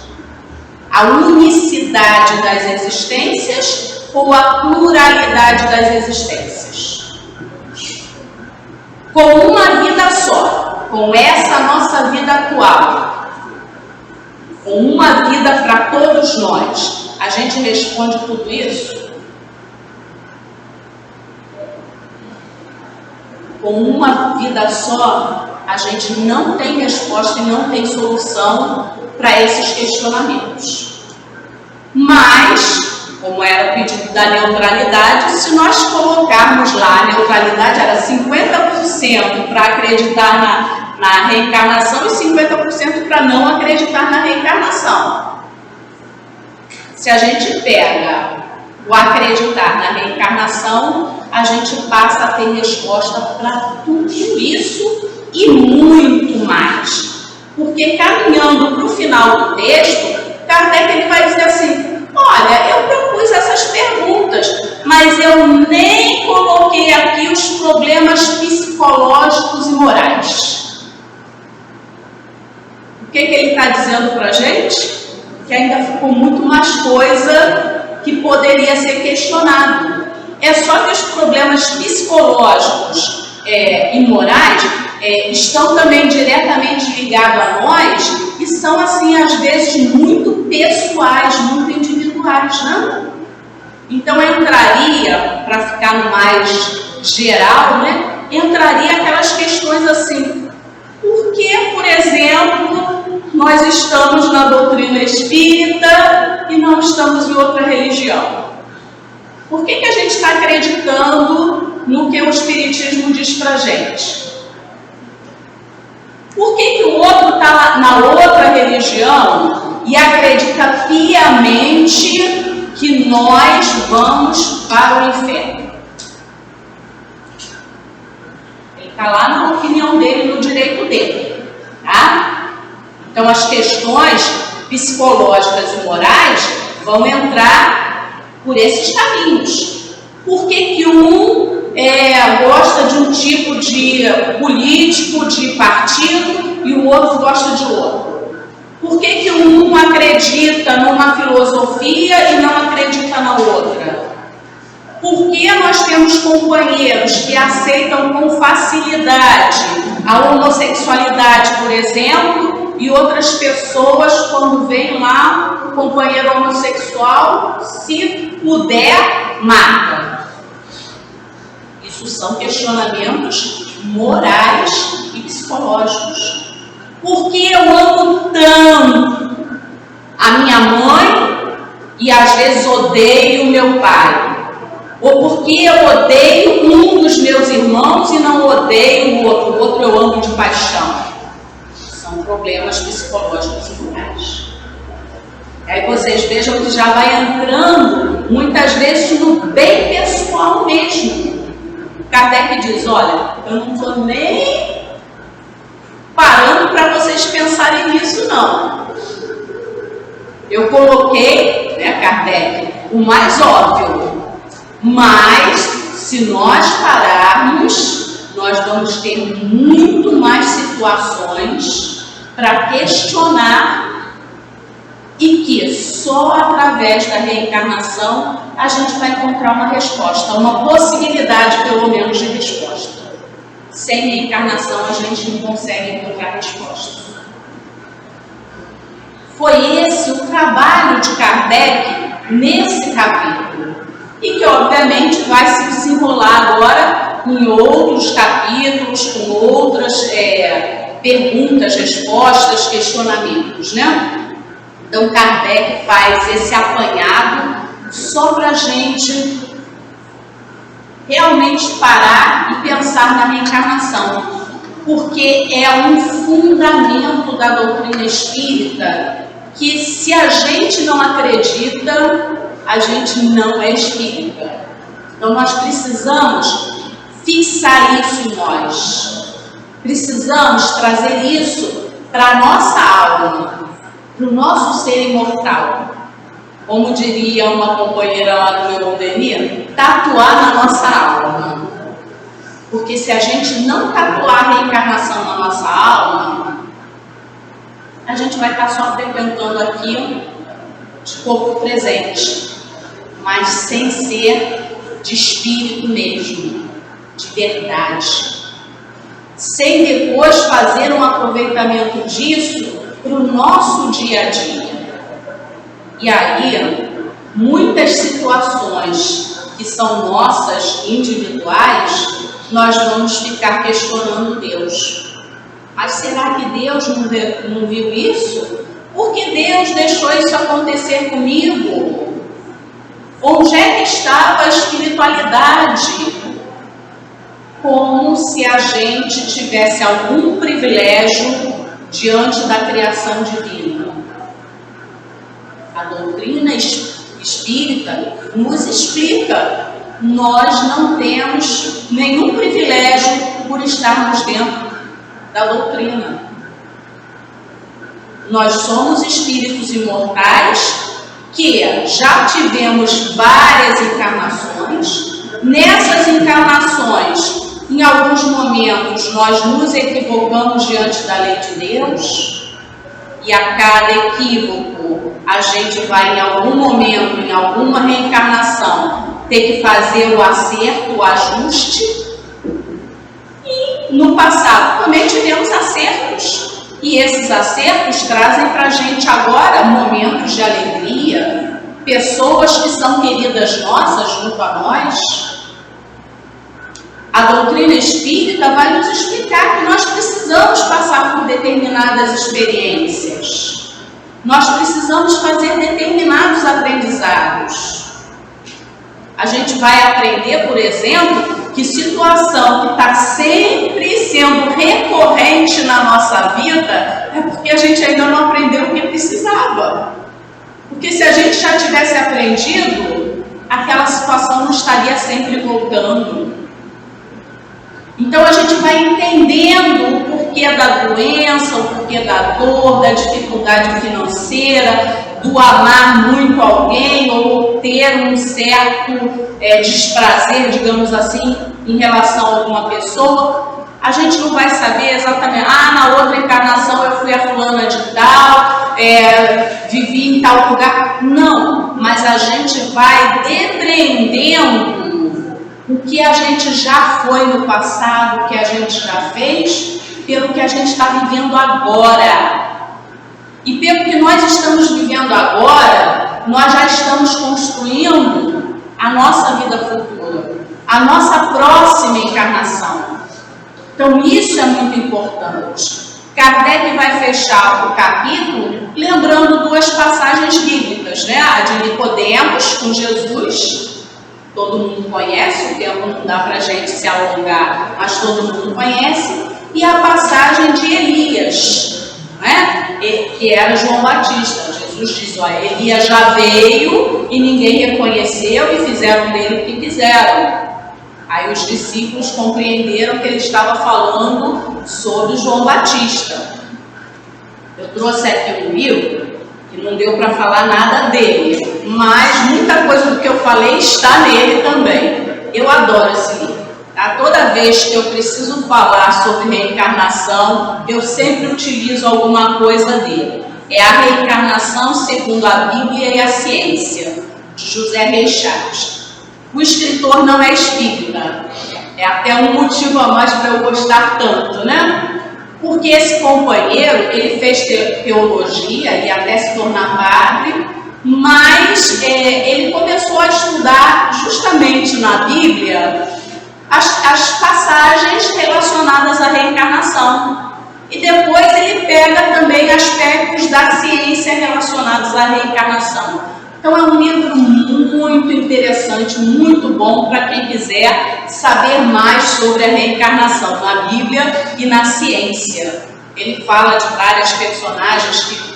A unicidade das existências ou a pluralidade das existências? Com uma vida só, com essa nossa vida atual, com uma vida para todos nós, a gente responde tudo isso? Com uma vida só, a gente não tem resposta e não tem solução para esses questionamentos. Mas, como era o pedido da neutralidade, se nós colocarmos lá, a neutralidade era 50% para acreditar na reencarnação e 50% para não acreditar na reencarnação. Se a gente pega o acreditar na reencarnação, a gente passa a ter resposta para tudo isso e muito mais. Porque caminhando para o final do texto, Kardec ele vai dizer assim: olha, eu propus essas perguntas, mas eu nem coloquei aqui os problemas psicológicos e morais. O que ele está dizendo para a gente? Que ainda ficou muito mais coisa que poderia ser questionado. É só que os problemas psicológicos e morais estão também diretamente ligados a nós e são, assim, às vezes muito pessoais, muito individuais, não? Então entraria, para ficar no mais geral, né? Entraria aquelas questões assim: por que, por exemplo, nós estamos na doutrina espírita e não estamos em outra religião? Por que a gente está acreditando no que o espiritismo diz para a gente? Por que o outro está na outra religião e acredita piamente que nós vamos para o inferno? Ele está lá na opinião dele, no direito dele, tá? Então as questões psicológicas e morais vão entrar por esses caminhos. Por que um gosta de um tipo de político, de partido, e o outro gosta de outro? Por que um acredita numa filosofia e não acredita na outra? Por que nós temos companheiros que aceitam com facilidade a homossexualidade, por exemplo, e outras pessoas, quando vem lá o companheiro homossexual, se puder, mata? Isso são questionamentos morais e psicológicos. Por que eu amo tanto a minha mãe e às vezes odeio o meu pai? Ou porque eu odeio um dos meus irmãos e não odeio o outro eu amo de paixão? São problemas psicológicos e morais. Aí vocês vejam que já vai entrando muitas vezes no bem pessoal mesmo. Kardec diz: olha, eu não estou nem parando para vocês pensarem nisso, não. Eu coloquei, né, Kardec, o mais óbvio. Mas, se nós pararmos, nós vamos ter muito mais situações para questionar, e que só através da reencarnação a gente vai encontrar uma resposta, uma possibilidade, pelo menos, de resposta. Sem reencarnação a gente não consegue encontrar resposta. Foi esse o trabalho de Kardec nesse capítulo. E que obviamente vai se desenrolar agora em outros capítulos, com outras perguntas, respostas, questionamentos, né? Então Kardec faz esse apanhado só para a gente realmente parar e pensar na reencarnação, porque é um fundamento da doutrina espírita que, se a gente não acredita, a gente não é espírita. Então nós precisamos fixar isso em nós, precisamos trazer isso para a nossa alma, para o nosso ser imortal. Como diria uma companheira lá do meu Mondenir, tatuar na nossa alma. Porque se a gente não tatuar a reencarnação na nossa alma, a gente vai estar só frequentando aquilo de corpo presente, mas sem ser de espírito mesmo, de verdade. Sem depois fazer um aproveitamento disso para o nosso dia a dia. E aí, muitas situações que são nossas, individuais, nós vamos ficar questionando Deus. Mas será que Deus não viu isso? Por que Deus deixou isso acontecer comigo? Onde é que estava a espiritualidade? Como se a gente tivesse algum privilégio diante da criação divina. A doutrina espírita nos explica: nós não temos nenhum privilégio por estarmos dentro da doutrina. Nós somos espíritos imortais que já tivemos várias encarnações. Nessas encarnações, em alguns momentos, nós nos equivocamos diante da lei de Deus. E a cada equívoco, a gente vai em algum momento, em alguma reencarnação, ter que fazer o acerto, o ajuste. E no passado também tivemos acertos. E esses acertos trazem para a gente agora momentos de alegria, pessoas que são queridas nossas junto a nós. A doutrina espírita vai nos explicar que nós precisamos passar por determinadas experiências. Nós precisamos fazer determinados aprendizados. A gente vai aprender, por exemplo, que situação que está sempre sendo recorrente na nossa vida é porque a gente ainda não aprendeu o que precisava. Porque se a gente já tivesse aprendido, aquela situação não estaria sempre voltando. Então a gente vai entendendo o porquê da doença, o porquê da dor, da dificuldade financeira, do amar muito alguém ou ter um certo desprazer, digamos assim, em relação a alguma pessoa. A gente não vai saber exatamente, na outra encarnação eu fui a fulana de tal, vivi em tal lugar. Não, mas a gente vai depreendendo o que a gente já foi no passado, o que a gente já fez, pelo que a gente está vivendo agora. E pelo que nós estamos vivendo agora, nós já estamos construindo a nossa vida futura, a nossa próxima encarnação. Então isso é muito importante. Kardec vai fechar o capítulo lembrando duas passagens bíblicas, né? A de Nicodemos com Jesus. Todo mundo conhece, o tempo não dá para a gente se alongar, mas todo mundo conhece. E a passagem de Elias, né? Que era João Batista. Jesus diz, Elias já veio e ninguém reconheceu e fizeram dele o que quiseram. Aí os discípulos compreenderam que ele estava falando sobre João Batista. Eu trouxe aqui um livro que não deu para falar nada dele, mas muita coisa do que eu falei está nele também. Eu adoro esse livro. Tá? Toda vez que eu preciso falar sobre reencarnação, eu sempre utilizo alguma coisa dele. É A Reencarnação segundo a Bíblia e a Ciência, de José Reis Chaves. O escritor não é espírita. É até um motivo a mais para eu gostar tanto, né? Porque esse companheiro, ele fez teologia e até se tornar padre, mas ele começou a estudar justamente na Bíblia as passagens relacionadas à reencarnação. E depois ele pega também aspectos da ciência relacionados à reencarnação. Então é um livro muito interessante, muito bom para quem quiser saber mais sobre a reencarnação na Bíblia e na ciência. Ele fala de várias personagens que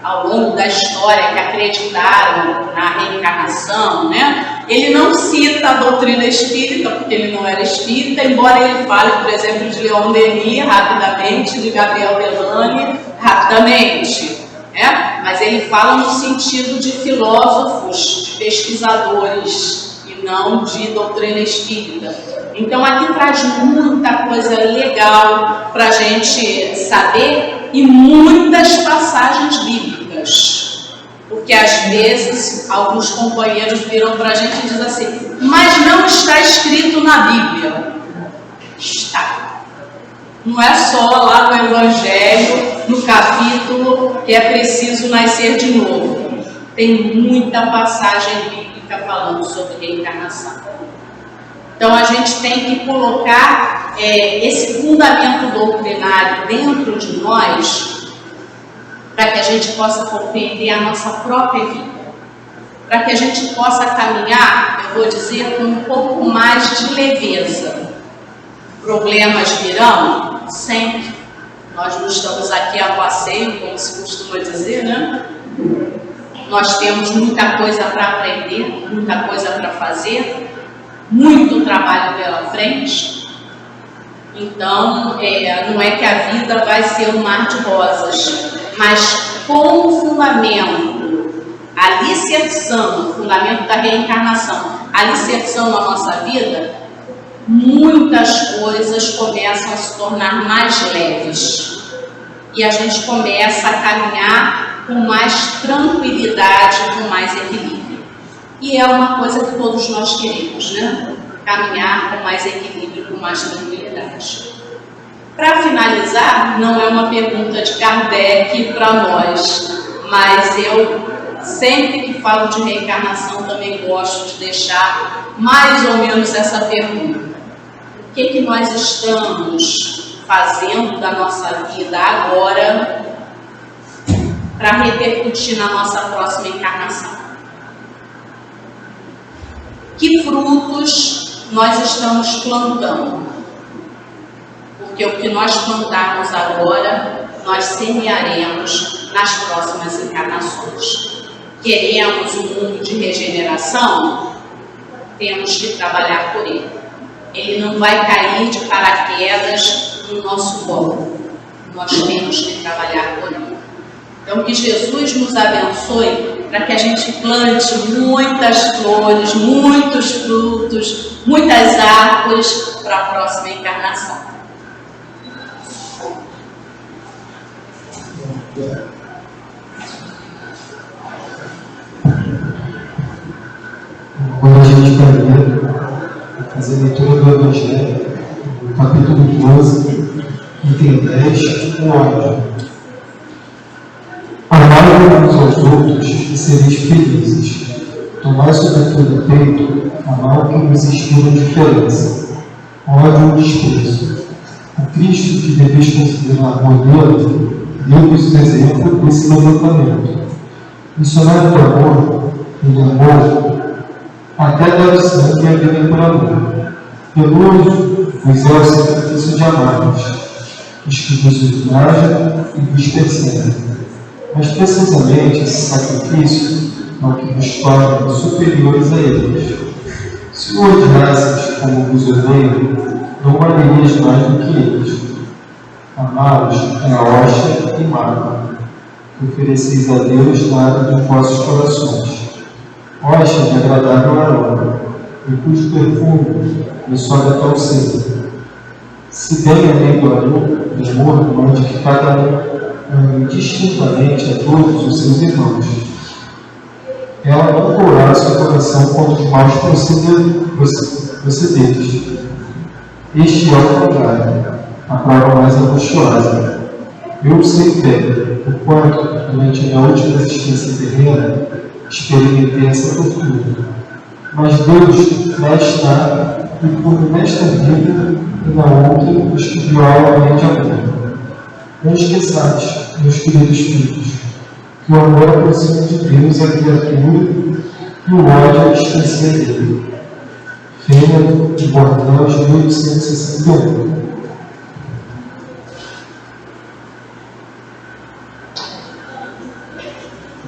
ao longo da história que acreditaram na reencarnação, né? Ele não cita a doutrina espírita, porque ele não era espírita, embora ele fale, por exemplo, de Leon Denis rapidamente, de Gabriel Delane rapidamente, né? Mas ele fala no sentido de filósofos, de pesquisadores, e não de doutrina espírita. Então aqui traz muita coisa legal para a gente saber, e muitas passagens bíblicas, porque às vezes alguns companheiros viram para a gente e dizem assim: mas não está escrito na Bíblia. Está. Não é só lá no Evangelho, no capítulo que é preciso nascer de novo. Tem muita passagem bíblica falando sobre reencarnação. Então a gente tem que colocar esse fundamento doutrinário dentro de nós, para que a gente possa compreender a nossa própria vida, para que a gente possa caminhar, eu vou dizer, com um pouco mais de leveza. Problemas virão? Sempre. Nós não estamos aqui a passeio, como se costuma dizer, né? Nós temos muita coisa para aprender, muita coisa para fazer, muito trabalho pela frente. Então, não é que a vida vai ser um mar de rosas, mas com o fundamento, alicerçando, o fundamento da reencarnação, alicerçando a nossa vida, muitas coisas começam a se tornar mais leves. E a gente começa a caminhar com mais tranquilidade, com mais equilíbrio. E é uma coisa que todos nós queremos, né? Caminhar com mais equilíbrio, com mais tranquilidade. Para finalizar, não é uma pergunta de Kardec para nós, mas eu sempre que falo de reencarnação também gosto de deixar mais ou menos essa pergunta: o que nós estamos fazendo da nossa vida agora para repercutir na nossa próxima encarnação? Que frutos nós estamos plantando? Porque o que nós plantarmos agora, nós semearemos nas próximas encarnações. Queremos um mundo de regeneração? Temos que trabalhar por ele. Ele não vai cair de paraquedas no nosso colo. Nós temos que trabalhar por ele. Então, que Jesus nos abençoe para que a gente plante muitas flores, muitos frutos, muitas árvores para a próxima encarnação. Agora a gente vai fazer a leitura do Evangelho, no capítulo 12, item 10, e 11. Amai-vos aos outros e sereis felizes. Tomai sobretudo o peito a mal que vos inspira diferença, ódio ou desprezo. O Cristo que deveis considerar modelo, deu-vos o exemplo desse levantamento. Missionário do amor, ele amou até dar o sangue e a vida por amor. Pelo vos é o sacrifício de amados, os que vos ultrajam e vos perseguem. Mas precisamente esse sacrifício é o que vos torna superiores a eles. Se o odiasses como vos odeiam, não valerias mais do que eles. Amados é a hóstia e mágoa, que ofereceis a Deus nada dos vossos corações. Hóstia de agradável aroma, e cujo perfume me sobe até o centro. Se bem além do amor, mande que cada um indistintamente a todos os seus irmãos. Ela não corará seu coração quanto mais procederes. Este é o contrário, a prova mais angustiosa. Eu sei bem o quanto, durante a minha última existência terrena, experimentei essa tortura. Mas Deus vai estar e por nesta vida e na outra nos criou algo de amor. Não esqueçais, meus queridos filhos, que o amor aproxima de Deus a criatura e o ódio a distancia dele. Fêmea de Bordeaux, 1861.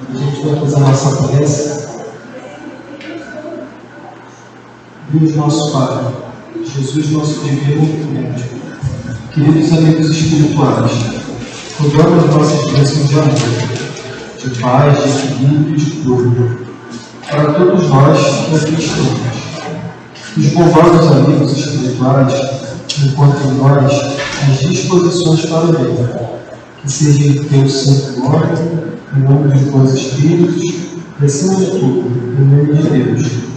A gente vai fazer a nossa prece. Deus nosso Pai, Jesus nosso divino médico, queridos amigos espirituais, rogamos nossas bênçãos de amor, de paz, de equilíbrio e de cura, para todos nós que aqui estamos. Os bondosos amigos espirituais encontram em nós as disposições para o bem, que seja em teu santo nome, em nome dos bons espíritos, e acima de tudo, em nome de Deus, que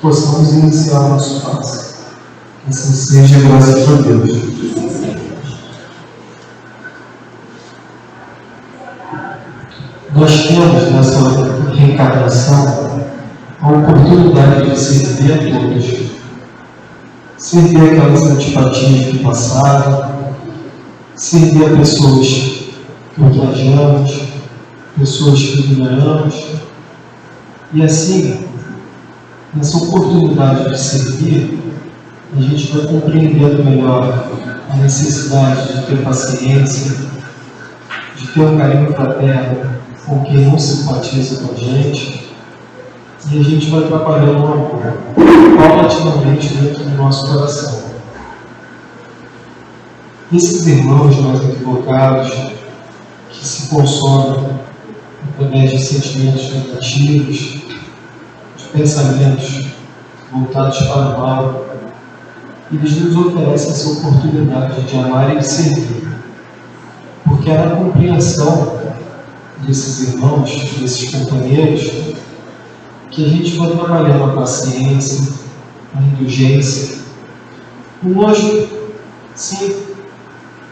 possamos iniciar o nosso passo. Que assim seja, graças a Deus. Nós temos nessa reencarnação a oportunidade de servir a todos. Servir aquelas antipatias que passaram, servir a pessoas que ultrajamos, pessoas que ignoramos, e assim, nessa oportunidade de servir, a gente vai compreendendo melhor a necessidade de ter paciência, de ter um carinho fraterno com quem não simpatiza com a gente, e a gente vai trabalhando o amor paulatinamente dentro do nosso coração. Esses irmãos mais equivocados, que se consolam através de sentimentos negativos, de pensamentos voltados para o mal, eles nos oferecem essa oportunidade de amar e de servir. Porque é na compreensão desses irmãos, desses companheiros, que a gente vai trabalhando a paciência, a indulgência. Conosco, sim,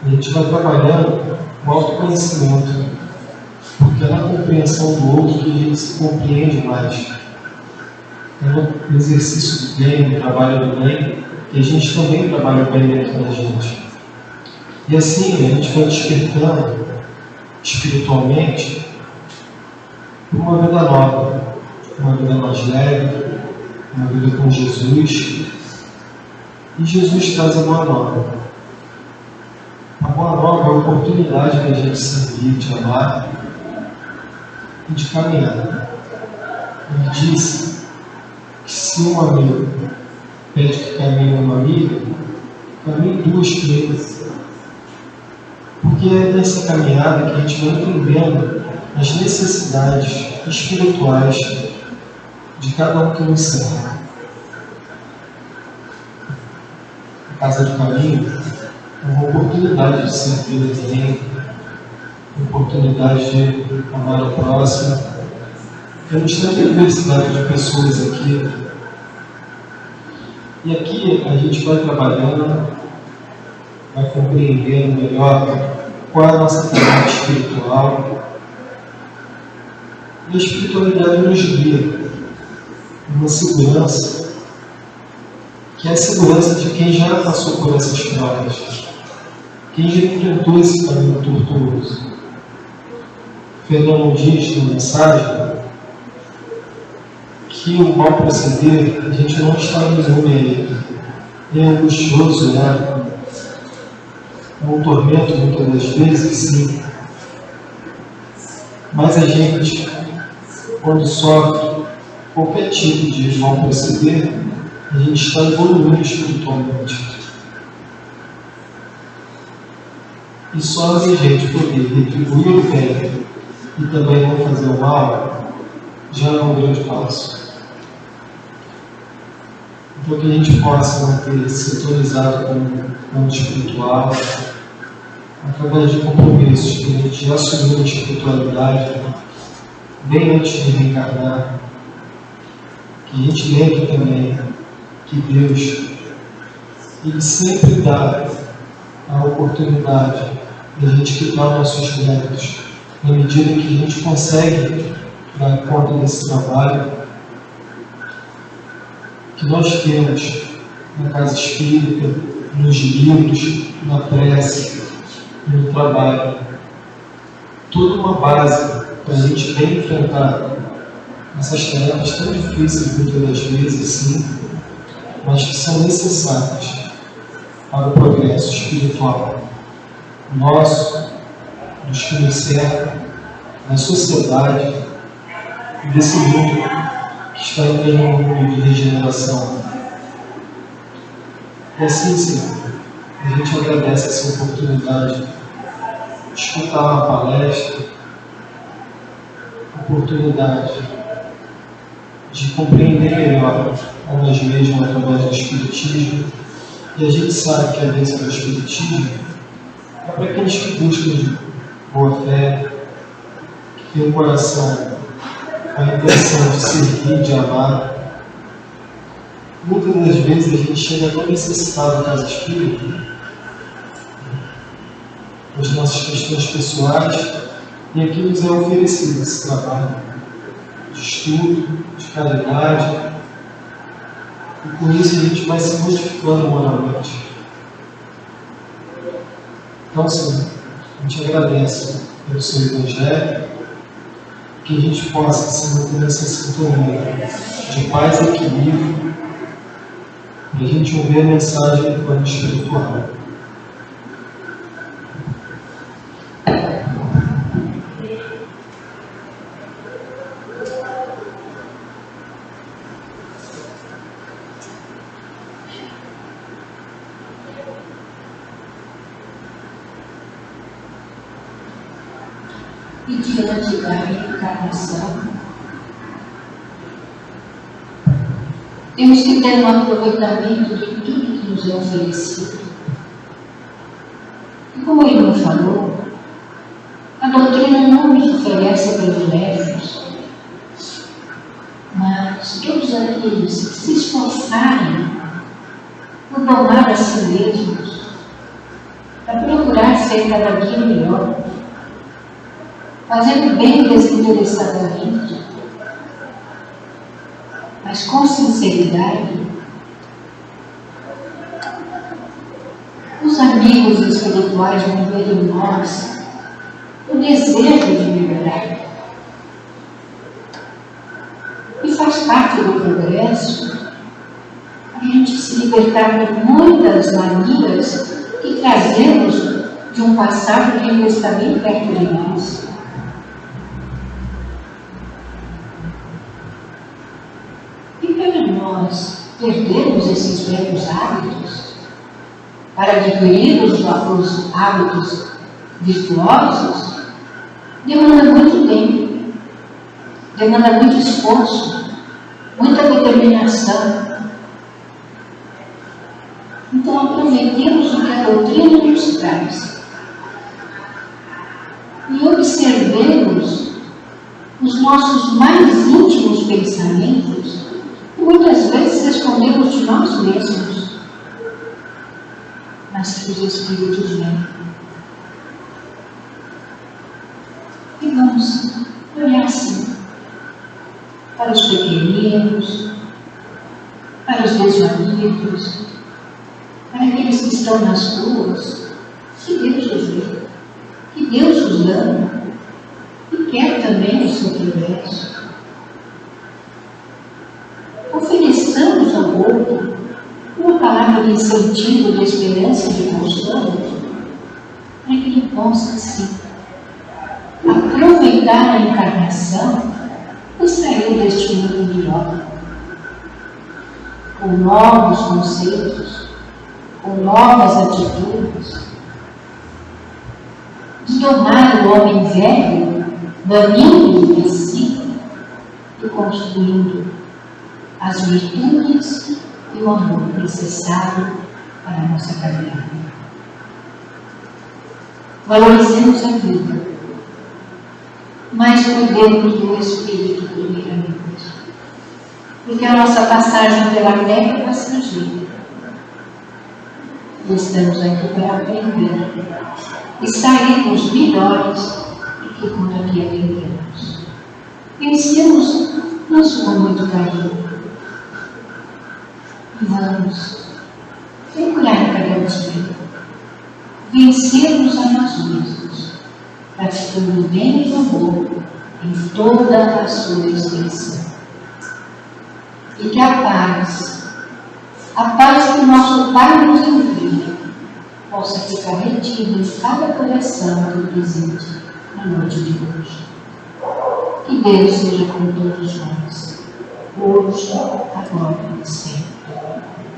a gente vai trabalhando o autoconhecimento, porque é na compreensão do outro que a gente se compreende mais. É no exercício do bem, no trabalho do bem, que a gente também trabalha o bem dentro da gente. E assim a gente vai despertando espiritualmente para uma vida nova, uma vida mais leve, uma vida com Jesus. E Jesus traz a boa nova. A boa nova é a oportunidade de a gente servir, de amar e de caminhar. Ele disse que se um amigo pede que caminhe uma amiga, caminhe duas vezes. Porque é nessa caminhada que a gente vai entendendo as necessidades espirituais de cada um que nos serve. A casa de caminho é uma oportunidade de servir a ninguém, uma oportunidade de amar o próximo. A gente tem uma diversidade de pessoas aqui. E aqui a gente vai trabalhando, vai compreendendo melhor qual é a nossa tarefa espiritual. E a espiritualidade nos guia uma segurança, que é a segurança de quem já passou por essas provas, quem já enfrentou esse caminho tortuoso. Fernando diz na mensagem que o mal proceder, a gente não está imune a ele. É angustioso, né? É um tormento muitas das vezes, sim. Mas a gente, quando sofre qualquer tipo de mal proceder, a gente está evoluindo espiritualmente. E só a gente poder retribuir o bem e também não fazer o mal, já é um grande passo. Então que a gente possa manter sintonizado com o mundo espiritual, através de compromissos que a gente já assumiu na espiritualidade, bem antes de reencarnar. Que a gente lembre também que Deus, Ele sempre dá a oportunidade e a gente quitar nossos débitos. Na medida que a gente consegue dar conta desse trabalho que nós temos na casa espírita, nos livros, na prece, no trabalho. Toda uma base para a gente bem enfrentar essas tarefas tão difíceis muitas das vezes, sim, mas que são necessárias para o progresso espiritual nosso, dos que nos cercam, da sociedade e desse mundo que está em um mundo de regeneração. E assim, Senhor, a gente agradece essa oportunidade de escutar uma palestra, oportunidade de compreender melhor a nós mesmos através do Espiritismo. E a gente sabe que a bênção do Espiritismo é para aqueles que buscam de boa fé, que têm um coração com a intenção de servir, de amar. Muitas das vezes a gente chega tão necessitado da casa espírita, das nossas questões pessoais, e aqui nos é oferecido esse trabalho de estudo, de caridade, e com isso a gente vai se modificando moralmente. Então, Senhor, a gente agradece pelo seu Evangelho, que a gente possa se manter nessa sintonia de paz e equilíbrio, para a gente ouvir a mensagem do plano espiritual. E diante da reencarnação, temos que ter um aproveitamento de tudo que nos é oferecido. E como ele me falou, a doutrina não nos oferece privilégios, mas todos aqueles que se esforçarem por domar a si mesmos, para procurar ser cada dia melhor, fazendo bem desinteressadamente, mas com sinceridade, os amigos espirituais vão ver em nós o desejo de melhorar. E faz parte do progresso a gente se libertar de muitas manias que trazemos de um passado que ainda está bem perto de nós. Nós perdermos esses velhos hábitos para adquirir os hábitos virtuosos, demanda muito tempo, demanda muito esforço, muita determinação. Então aproveitemos o que a doutrina nos traz e observemos os nossos mais íntimos pensamentos. Muitas vezes respondemos de nós mesmos, mas que os Espíritos vêm. E vamos olhar assim para os pequeninos, para os desvalidos, para aqueles que estão nas ruas, que Deus os vê, que Deus os ama e quer também o seu progresso. Ofereçamos ao outro uma palavra de incentivo, de esperança, de consolo, para que ele possa, sim, aproveitar a encarnação e sair deste mundo melhor, com novos conceitos, com novas atitudes, de domar o homem velho, banindo de si e construindo as virtudes e o amor necessário para a nossa caminhada. Valorizemos a vida, mas cuidemos do Espírito primeiramente, porque a nossa passagem pela Terra é passageira. Estamos aqui para aprender e sairmos melhores do que quando aqui aprendemos. Vencemos nosso com muito carinho. E vamos mergulhar no carinho do Espírito. Vencermos a nós mesmos, praticando o bem e o amor em toda a sua extensão. E que a paz que o nosso Pai nos envia, possa ficar retida em cada coração que presente na noite de hoje. Que Deus seja com todos nós, hoje, agora e sempre.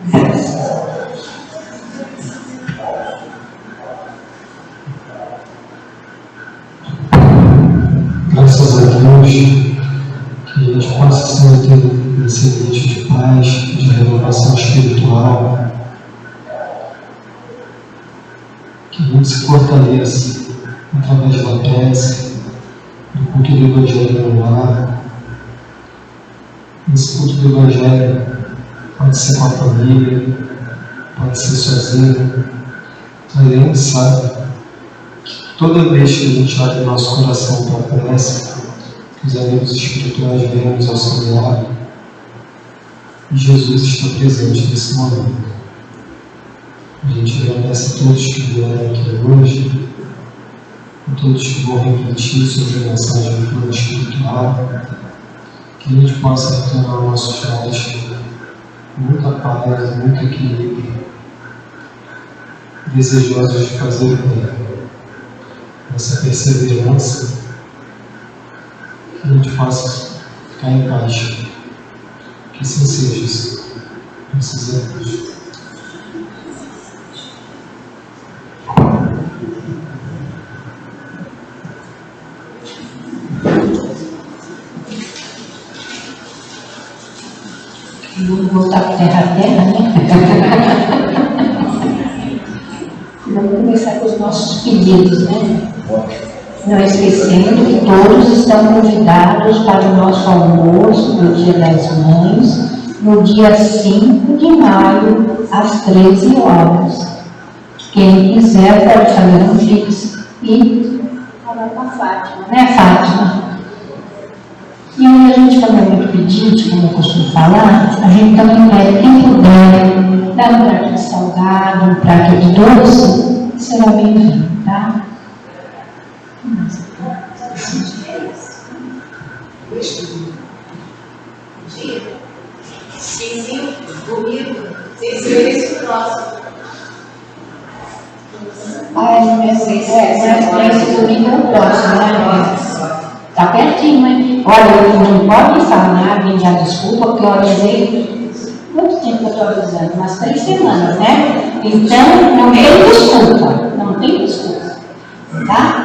Graças a Deus. Graças a Deus, que a gente possa ter esse ambiente de paz, de renovação espiritual, que a gente se fortaleça através da prece, do culto do Evangelho no lar. Esse culto do Evangelho pode ser com a família, pode ser sozinho, mas a gente sabe que toda vez que a gente abre o nosso coração para a prece, os amigos espirituais vêm nos auxiliar e Jesus está presente nesse momento. A gente agradece a todos que vieram aqui hoje, a todos que vão refletir sobre a mensagem do plano espiritual, que a gente possa retornar aos nossos lares com muita paz, muito equilíbrio, desejosos de fazer o bem. Essa perseverança, que a gente possa ficar em paz. Que assim seja, graças a Deus. Vamos voltar para a terra, né? Vamos começar com os nossos pedidos, né? Não esquecendo que todos estão convidados para o nosso almoço no Dia das Mães, no dia 5 de maio, às 13 horas. Quem quiser pode fazer um fixo e falar com a Fátima, né, Fátima? E aí a gente, quando é muito pedido, como eu costumo falar, a gente também pede, quem puder, dar um prato de salgado, um prato de doce, será bem-vindo, tá? Sim, domingo, esse próximo. Esse domingo é o próximo, né? Tá pertinho, hein? Olha, não pode falar, me já desculpa, porque eu avisei muito tempo que eu estou avisando, umas 3 semanas, né? Então, não tem desculpa, tá?